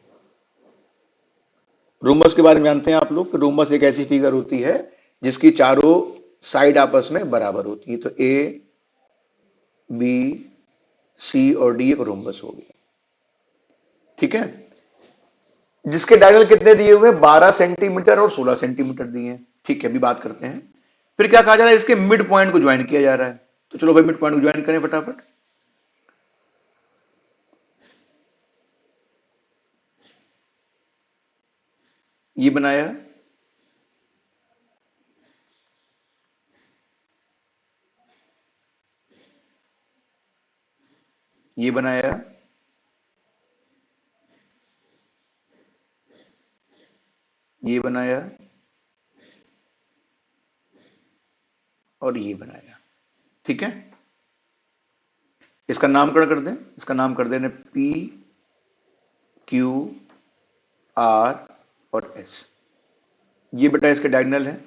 रोम्बस के बारे में जानते हैं आप लोग कि रोम्बस एक ऐसी फिगर होती है जिसकी चारों साइड आपस में बराबर होती है। तो ए, बी, सी और डी एक रोम्बस हो गया। ठीक है, जिसके डायगोनल कितने दिए हुए? 12 सेंटीमीटर और 16 सेंटीमीटर दिए हैं। ठीक है, अभी बात करते हैं। फिर क्या कहा जा रहा है, इसके मिड पॉइंट को ज्वाइन किया जा रहा है। तो चलो भाई मिड पॉइंट को ज्वाइन करें फटाफट। ये बनाया, ये बनाया, ये बनाया और ये बनाया। ठीक है, इसका नामकरण कर दें, इसका नाम कर देना पी क्यू आर और एस। ये बेटा इसके डायगोनल है।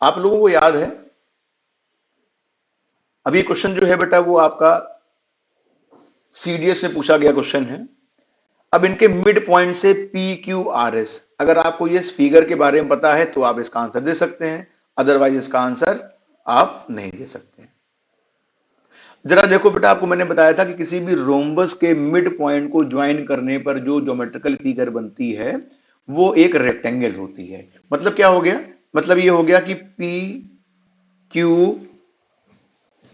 आप लोगों को याद है, अभी क्वेश्चन जो है बेटा वो आपका सीडीएस में पूछा गया क्वेश्चन है। अब इनके मिड पॉइंट से पी क्यू आर एस, अगर आपको ये फिगर के बारे में पता है तो आप इसका आंसर दे सकते हैं, अदरवाइज इसका आंसर आप नहीं दे सकते। जरा देखो बेटा, आपको मैंने बताया था कि किसी भी रोम्बस के मिड पॉइंट को ज्वाइन करने पर जो ज्योमेट्रिकल फिगर बनती है वो एक रेक्टेंगल होती है। मतलब क्या हो गया, मतलब ये हो गया कि पी क्यू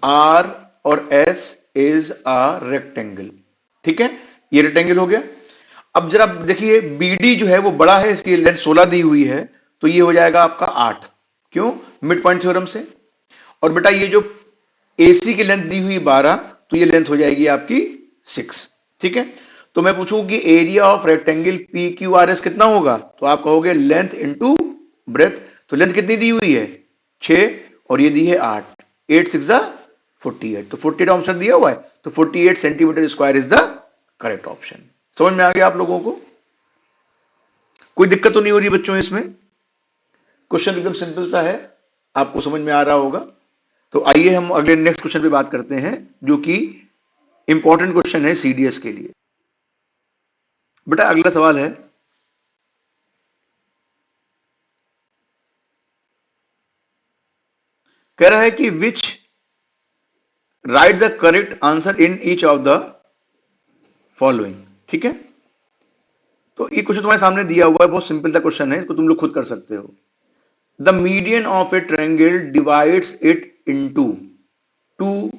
आर और एस इज अ रेक्टेंगल। ठीक है, ये रेक्टेंगल हो गया। अब जरा देखिए, बीडी जो है वो बड़ा है, इसकी लेंथ 16 दी हुई है, तो ये हो जाएगा आपका 8। क्यों, मिड पॉइंट थ्योरम से। और बेटा ये जो एसी की लेंथ दी हुई 12, तो ये लेंथ हो जाएगी आपकी 6। ठीक है, तो मैं पूछूं कि area of rectangle P Q R S कितना होगा, तो आप कहोगे लेंथ इंटू ब्रेथ। तो लेंथ कितनी दी हुई है, 6, और ये दी है 8, 8 6 48, तो 48 ऑप्शन दिया हुआ है, तो 48 centimetre square is the correct option. समझ में आ गया आप लोगों को, कोई दिक्कत तो नहीं हो रही बच्चों इसमें? क्वेश्चन एकदम सिंपल सा है, आपको समझ में आ रहा होगा। तो आइए हम अगले नेक्स्ट क्वेश्चन पे बात करते हैं, जो कि इंपॉर्टेंट क्वेश्चन है सीडीएस के लिए। बेटा अगला सवाल है, कह रहा है कि which write the correct answer in each of the following. ठीक है, तो ये क्वेश्चन तुम्हारे सामने दिया हुआ है, बहुत सिंपल सा क्वेश्चन है, इसको तुम लोग खुद कर सकते हो। The median of A triangle divides it into two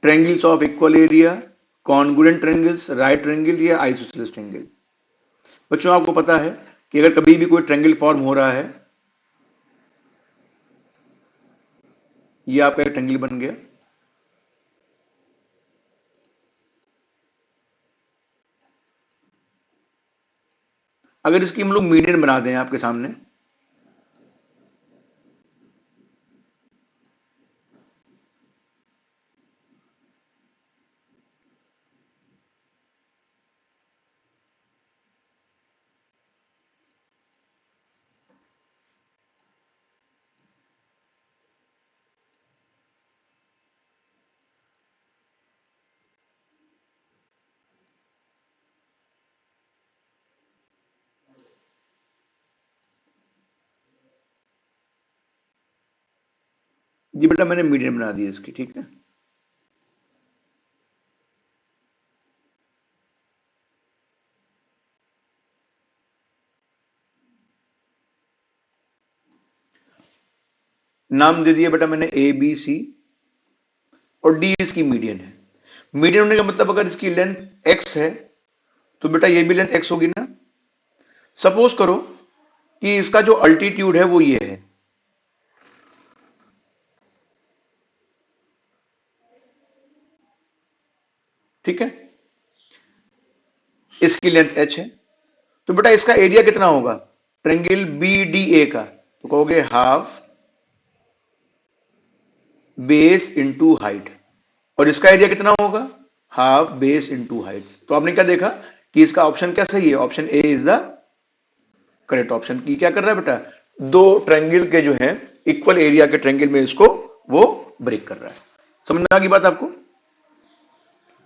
triangles of equal area, congruent triangles, right triangle या आइसोसेलेस ट्रायंगल। बच्चों आपको पता है कि अगर कभी भी कोई ट्रायंगल फॉर्म हो रहा है, ये आपका एक ट्रायंगल बन गया, अगर इसकी हम लोग मीडियन बना दें आपके सामने, जी बेटा मैंने मीडियन बना दी इसकी। ठीक है, नाम दे दिया बेटा मैंने ए बी सी, और डी इसकी मीडियन है। मीडियन होने का मतलब अगर इसकी लेंथ एक्स है तो बेटा ये भी लेंथ एक्स होगी ना। सपोज करो कि इसका जो अल्टीट्यूड है वो ये है, ठीक है, इसकी लेंथ एच है, तो बेटा इसका एरिया कितना होगा ट्रायंगल बी डी ए का, तो कहोगे हाफ बेस इंटू हाइट, और इसका एरिया कितना होगा, हाफ बेस इंटू हाइट। तो आपने क्या देखा कि इसका ऑप्शन क्या सही है, option A is the correct option. की क्या कर रहा है बेटा, दो ट्रायंगल के जो है इक्वल एरिया के ट्रायंगल में इसको वो ब्रेक कर रहा है। समझ में आ गई बात आपको,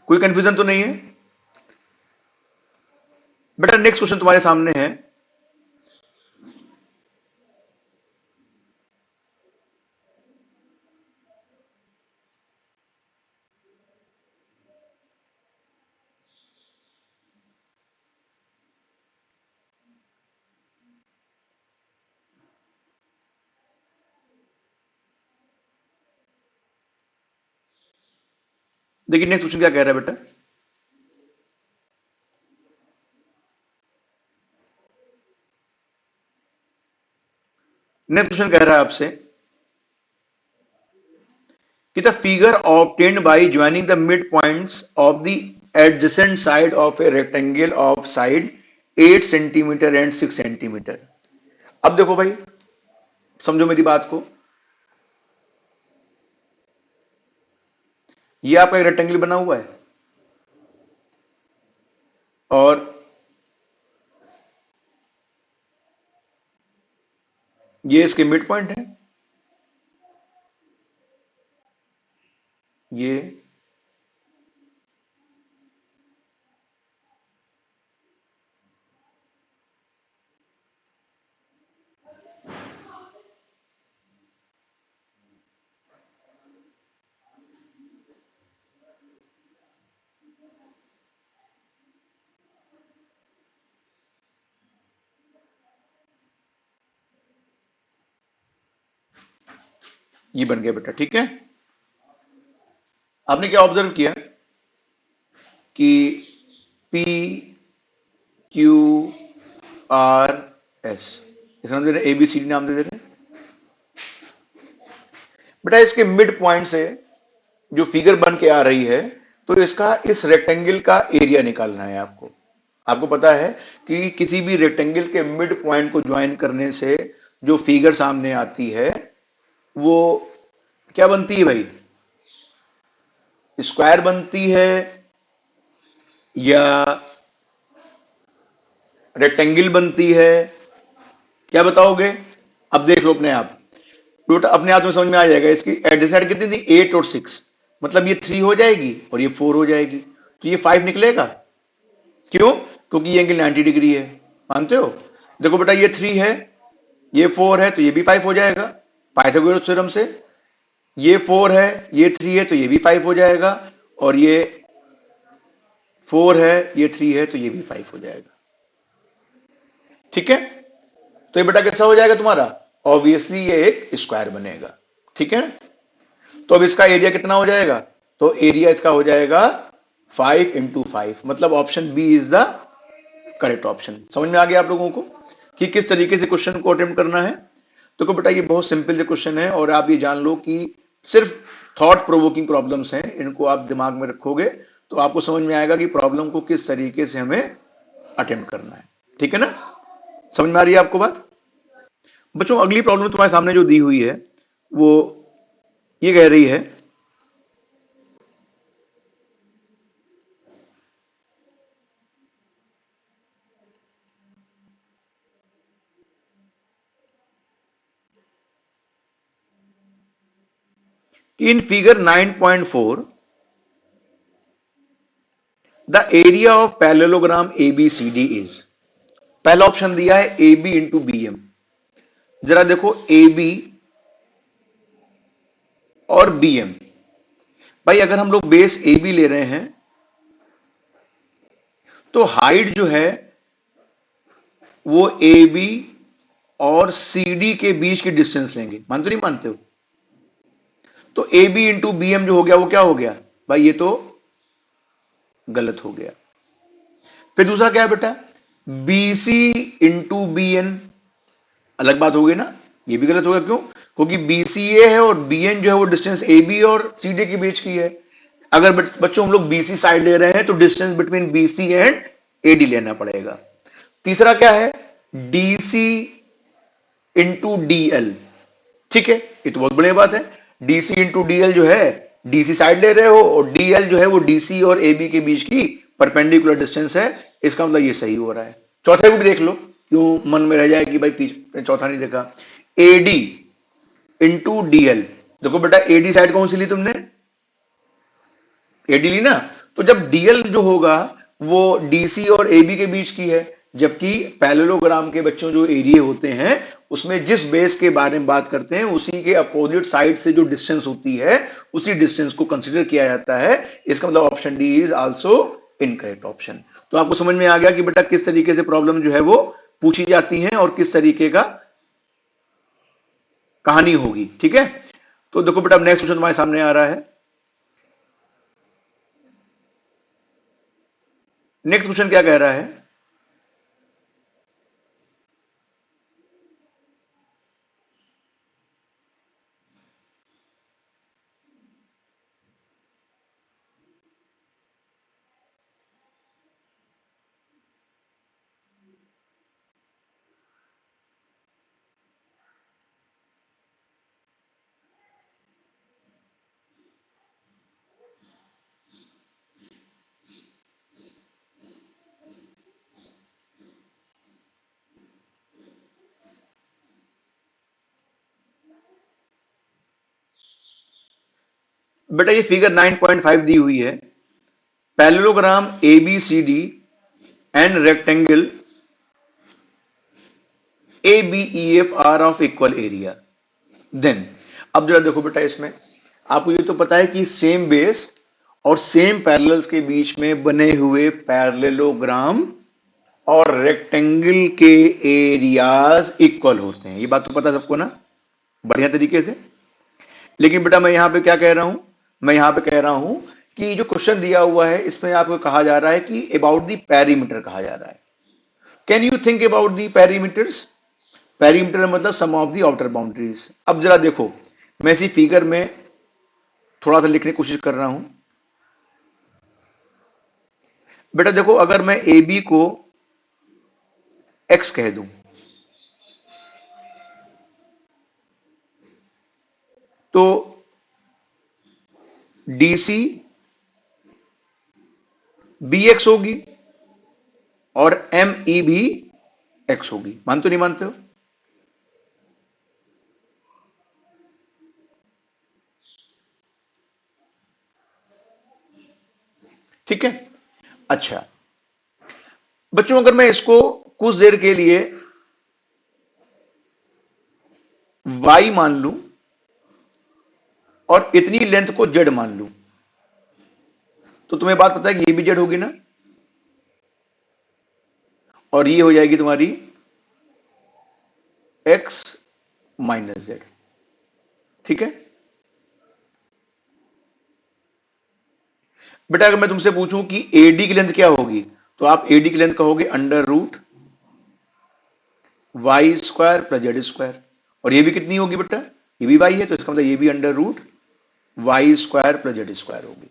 कोई कंफ्यूजन तो नहीं है? बेटा नेक्स्ट क्वेश्चन तुम्हारे सामने है, देखिए नेक्स्ट क्वेश्चन क्या कह रहा है बेटा। नेक्स्ट क्वेश्चन कह रहा है आपसे कि the figure obtained by joining the mid points of the adjacent side of a rectangle of side 8 centimetre and 6 centimetre. अब देखो भाई, समझो मेरी बात को। ये आपका एक रेक्टेंगल बना हुआ है और ये इसके मिड पॉइंट है, ये ये बन गया बेटा। ठीक है, आपने क्या ऑब्जर्व किया कि पी क्यू आर एस, इसका नाम दे रहे एबीसीडी नाम दे रहे हैं बेटा। इसके मिड पॉइंट से जो फिगर बन के आ रही है, तो इसका इस रेक्टेंगल का एरिया निकालना है आपको। आपको पता है कि किसी भी रेक्टेंगल के मिड पॉइंट को ज्वाइन करने से जो फिगर सामने आती है वो क्या बनती है भाई, स्क्वायर बनती है या रेक्टेंगल बनती है, क्या बताओगे? अब देख लो अपने आप, टोटल अपने आप में समझ में आ जाएगा। इसकी एडजेसेंट कितनी थी, 8 और 6, मतलब ये 3 हो जाएगी और ये 4 हो जाएगी, तो ये 5 निकलेगा। क्यों? क्योंकि ये एंगल 90 डिग्री है, मानते हो? देखो बेटा, ये 3 है, ये 4 है, तो ये भी 5 हो जाएगा पाइथागोरस थ्योरम से। ये 4 है, ये 3 है, तो ये भी 5 हो जाएगा, और ये 4 है, ये 3 है, तो ये भी 5 हो जाएगा। ठीक है, तो ये बेटा कैसा हो जाएगा तुम्हारा? ऑब्वियसली ये एक स्क्वायर बनेगा। ठीक है ना? तो अब इसका एरिया कितना हो जाएगा? तो एरिया इसका हो जाएगा 5 इंटू 5, मतलब option B is the correct option. समझ में आ गया आप लोगों को कि किस तरीके से क्वेश्चन को अटेम्प्ट करना है? तो बेटा ये बहुत सिंपल से क्वेश्चन है, और आप ये जान लो कि सिर्फ थॉट प्रोवोकिंग प्रॉब्लम्स हैं, इनको आप दिमाग में रखोगे तो आपको समझ में आएगा कि प्रॉब्लम को किस तरीके से हमें अटेम्प्ट करना है। ठीक है ना? समझ में आ रही है आपको बात? बच्चों, अगली प्रॉब्लम तुम्हारे सामने जो दी हुई है वो ये कह रही है कि in figure 9.4 the area of parallelogram ABCD is, पहला ऑप्शन दिया है A B into B M. जरा देखो ए बी और बी एम, भाई अगर हम लोग बेस ए बी ले रहे हैं तो हाइट जो है वो ए बी और सी डी के बीच की डिस्टेंस लेंगे। मानते नहीं मानते हो? तो A B into B M जो हो गया वो क्या हो गया भाई? ये तो गलत हो गया। फिर दूसरा क्या है बेटा? B C into B N, अलग बात हो गई ना, ये भी गलत होगा। क्यों? क्योंकि बी सी ए है और बी एन जो है वो डिस्टेंस ए बी और सी डी के बीच की है। अगर बच्चों हम लोग बी सी साइड ले रहे हैं तो distance between B C and A D लेना पड़ेगा। तीसरा क्या है? D C into D L. ठीक है, ये तो बहुत बढ़िया बात है। डीसी इंटू डीएल जो है, डीसी साइड ले रहे हो और डीएल जो है वो डीसी और ए बी के बीच की परपेंडिकुलर डिस्टेंस है, इसका मतलब ये सही हो रहा है। चौथे को भी देख लो, क्यों मन में रह जाए कि भाई पीछे चौथा नहीं देखा। एडी इंटू डीएल, देखो बेटा एडी साइड कौन सी ली तुमने? एडी ली ना, तो जब डीएल जो होगा वो डीसी और एबी के बीच की है, जबकि पैरेललोग्राम के बच्चों जो एरिया होते हैं उसमें जिस बेस के बारे में बात करते हैं उसी के अपोजिट साइड से जो डिस्टेंस होती है उसी डिस्टेंस को कंसीडर किया जाता है। इसका मतलब option D is also incorrect option. तो आपको समझ में आ गया कि बेटा किस तरीके से प्रॉब्लम जो है वो पूछी जाती है और किस तरीके का कहानी होगी। ठीक है, तो देखो बेटा नेक्स्ट क्वेश्चन तुम्हारे सामने आ रहा है नेक्स्ट क्वेश्चन क्या कह रहा है? बेटा ये फिगर 9.5 दी हुई है। Parallelogram ABCD and rectangle ABEF are of equal area. Then अब जरा देखो बेटा, इसमें आपको ये तो पता है कि सेम बेस और सेम पैरेलल्स के बीच में बने हुए पैरेललोग्राम और रेक्टेंगल के एरियाज इक्वल होते हैं। ये बात तो पता है सबको ना, बढ़िया तरीके से। लेकिन बेटा मैं यहां पे क्या कह रहा हूं, मैं यहां पे कह रहा हूं कि जो क्वेश्चन दिया हुआ है इसमें आपको कहा जा रहा है कि अबाउट द पेरीमीटर कहा जा रहा है। Can you think about the perimeters? Perimeter मतलब सम ऑफ द आउटर बाउंड्रीज। अब जरा देखो, मैं इसी फिगर में थोड़ा सा लिखने की कोशिश कर रहा हूं। बेटा देखो, अगर मैं ए बी को एक्स कह दूं तो DC बी एक्स होगी और ME भी एक्स होगी। मानते हो नहीं मानते हो? ठीक है। अच्छा बच्चों, अगर मैं इसको कुछ देर के लिए y मान लूं और इतनी लेंथ को z मान लूं, तो तुम्हें बात पता है कि ये भी z होगी ना, और ये हो जाएगी तुम्हारी x माइनस z। ठीक है बेटा, अगर मैं तुमसे पूछूं कि AD की लेंथ क्या होगी, तो आप AD की लेंथ कहोगे under root y square plus z square. और ये भी कितनी होगी बेटा? ये भी y है, तो इसका मतलब ये भी under root y square plus z square होगी।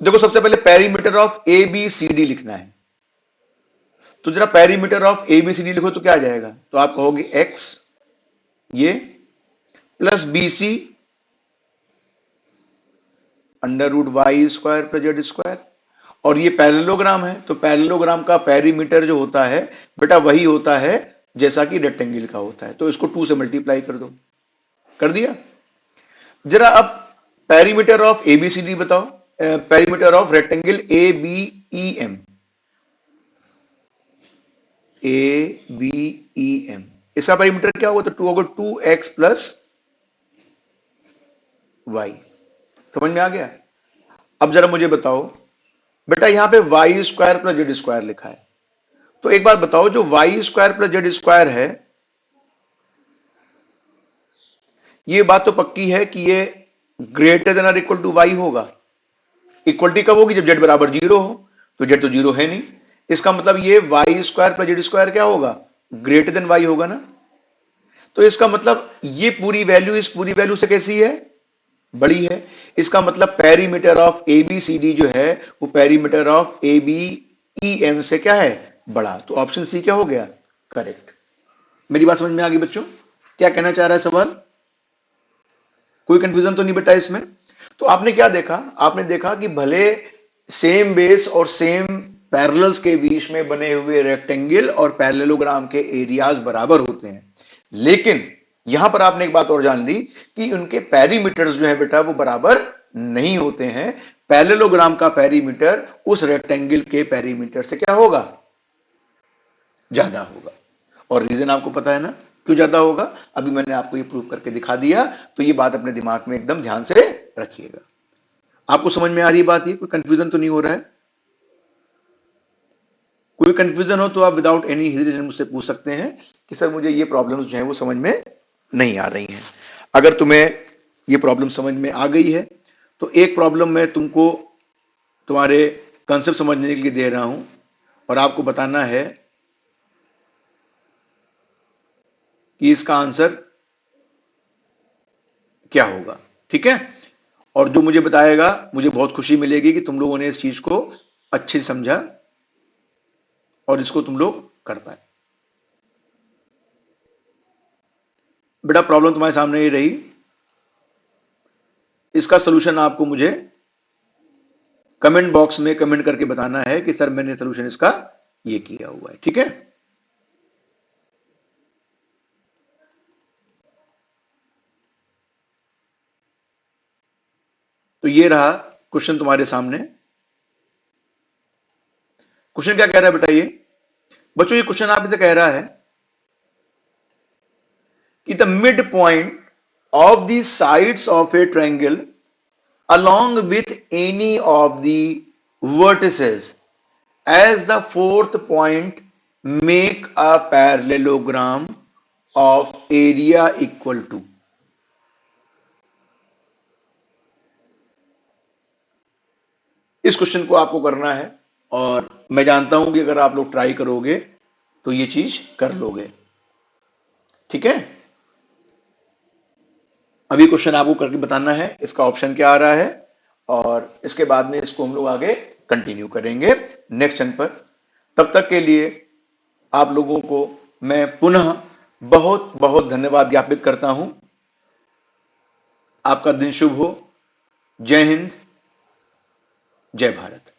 देखो, सबसे पहले पेरीमीटर ऑफ ABCD लिखना है, तो जरा पेरीमीटर ऑफ ABCD लिखो तो क्या आ जाएगा? तो आप कहोगे x ये plus BC under root y square plus z square. और ये पैरेललोग्राम है, तो पैरेललोग्राम का पेरीमीटर जो होता है बेटा वही होता है जैसा कि रेक्टेंगल का होता है, तो इसको 2 से मल्टीप्लाई कर दो। कर दिया? जरा अब पेरीमीटर ऑफ ABCD बताओ, perimeter of rectangle ABEM। ABEM इसका पेरीमीटर क्या होगा? तो 2 होगा 2x प्लस वाई। समझ में आ गया? अब जरा मुझे बताओ बेटा, यहां पे y square plus z square लिखा है, तो एक बात बताओ, जो y square plus z square है, ये बात तो पक्की है कि ये ग्रेटर देन और इक्वल टू वाई होगा। इक्वलिटी कब होगी? जब जेड बराबर 0 हो। तो जेड तो 0 है नहीं, इसका मतलब ये y square plus z square क्या होगा? ग्रेटर देन वाई होगा ना। तो इसका मतलब ये पूरी वैल्यू इस पूरी वैल्यू से कैसी है? बड़ी है। इसका मतलब पेरीमीटर ऑफ ABCD जो है वो पेरीमीटर ऑफ ABEM से क्या है? बड़ा। तो ऑप्शन सी क्या हो गया? करेक्ट। मेरी बात समझ में आ गई बच्चों? क्या कहना चाह रहा है सवाल? कोई कंफ्यूजन तो नहीं बेटा इसमें? तो आपने क्या देखा? आपने देखा कि भले सेम बेस और सेम पैरेलल्स के बीच में बने हुए रेक्टेंगल और पैरेललोग्राम के एरियाज बराबर होते हैं, लेकिन यहां पर आपने एक बात और जान ली कि उनके पेरीमीटर्स जो है बेटा वो बराबर नहीं होते हैं। पैरेललोग्राम का पेरीमीटर उस रेक्टेंगल के पेरीमीटर से क्या होगा? ज्यादा होगा। और रीजन आपको पता है ना क्यों ज्यादा होगा? अभी मैंने आपको ये प्रूव करके दिखा दिया, तो ये बात अपने दिमाग में एकदम ध्यान से रखिएगा। आपको समझ में आ रही है बात? ये कोई कंफ्यूजन तो नहीं हो रहा है? कोई कंफ्यूजन हो तो आप विदाउट एनी हेजिटेशन मुझसे पूछ सकते हैं कि सर मुझे ये प्रॉब्लम्स जो है वो समझ में नहीं आ रही हैं। अगर तुम्हें ये प्रॉब्लम समझ में आ गई है तो एक प्रॉब्लम मैं तुमको तुम्हारे कंसेप्ट समझने के लिए दे रहा हूं और आपको बताना है कि इसका आंसर क्या होगा। ठीक है, और जो मुझे बताएगा मुझे बहुत खुशी मिलेगी कि तुम लोगों ने इस चीज को अच्छे से समझा और इसको तुम लोग कर पाए। बेटा प्रॉब्लम तुम्हारे सामने ही रही, इसका सोल्यूशन आपको मुझे कमेंट बॉक्स में कमेंट करके बताना है कि सर मैंने सोल्यूशन इसका ये किया हुआ है। ठीक है, तो ये रहा क्वेश्चन तुम्हारे सामने। क्वेश्चन क्या कह रहा है बेटा, ये बच्चों ये क्वेश्चन आपसे कह रहा है कि the mid point of the sides of A triangle along with any of the vertices as the fourth point make a parallelogram of area equal to। इस क्वेश्चन को आपको करना है और मैं जानता हूं कि अगर आप लोग ट्राई करोगे तो ये चीज कर लोगे। ठीक है, अभी क्वेश्चन आपको करके बताना है इसका ऑप्शन क्या आ रहा है और इसके बाद में इसको हम लोग आगे कंटिन्यू करेंगे नेक्स्ट चरण पर। तब तक के लिए आप लोगों को मैं पुनः बहुत बहुत धन्यवाद ज्ञापित करता हूं। आपका दिन शुभ हो। जय हिंद, जय भारत।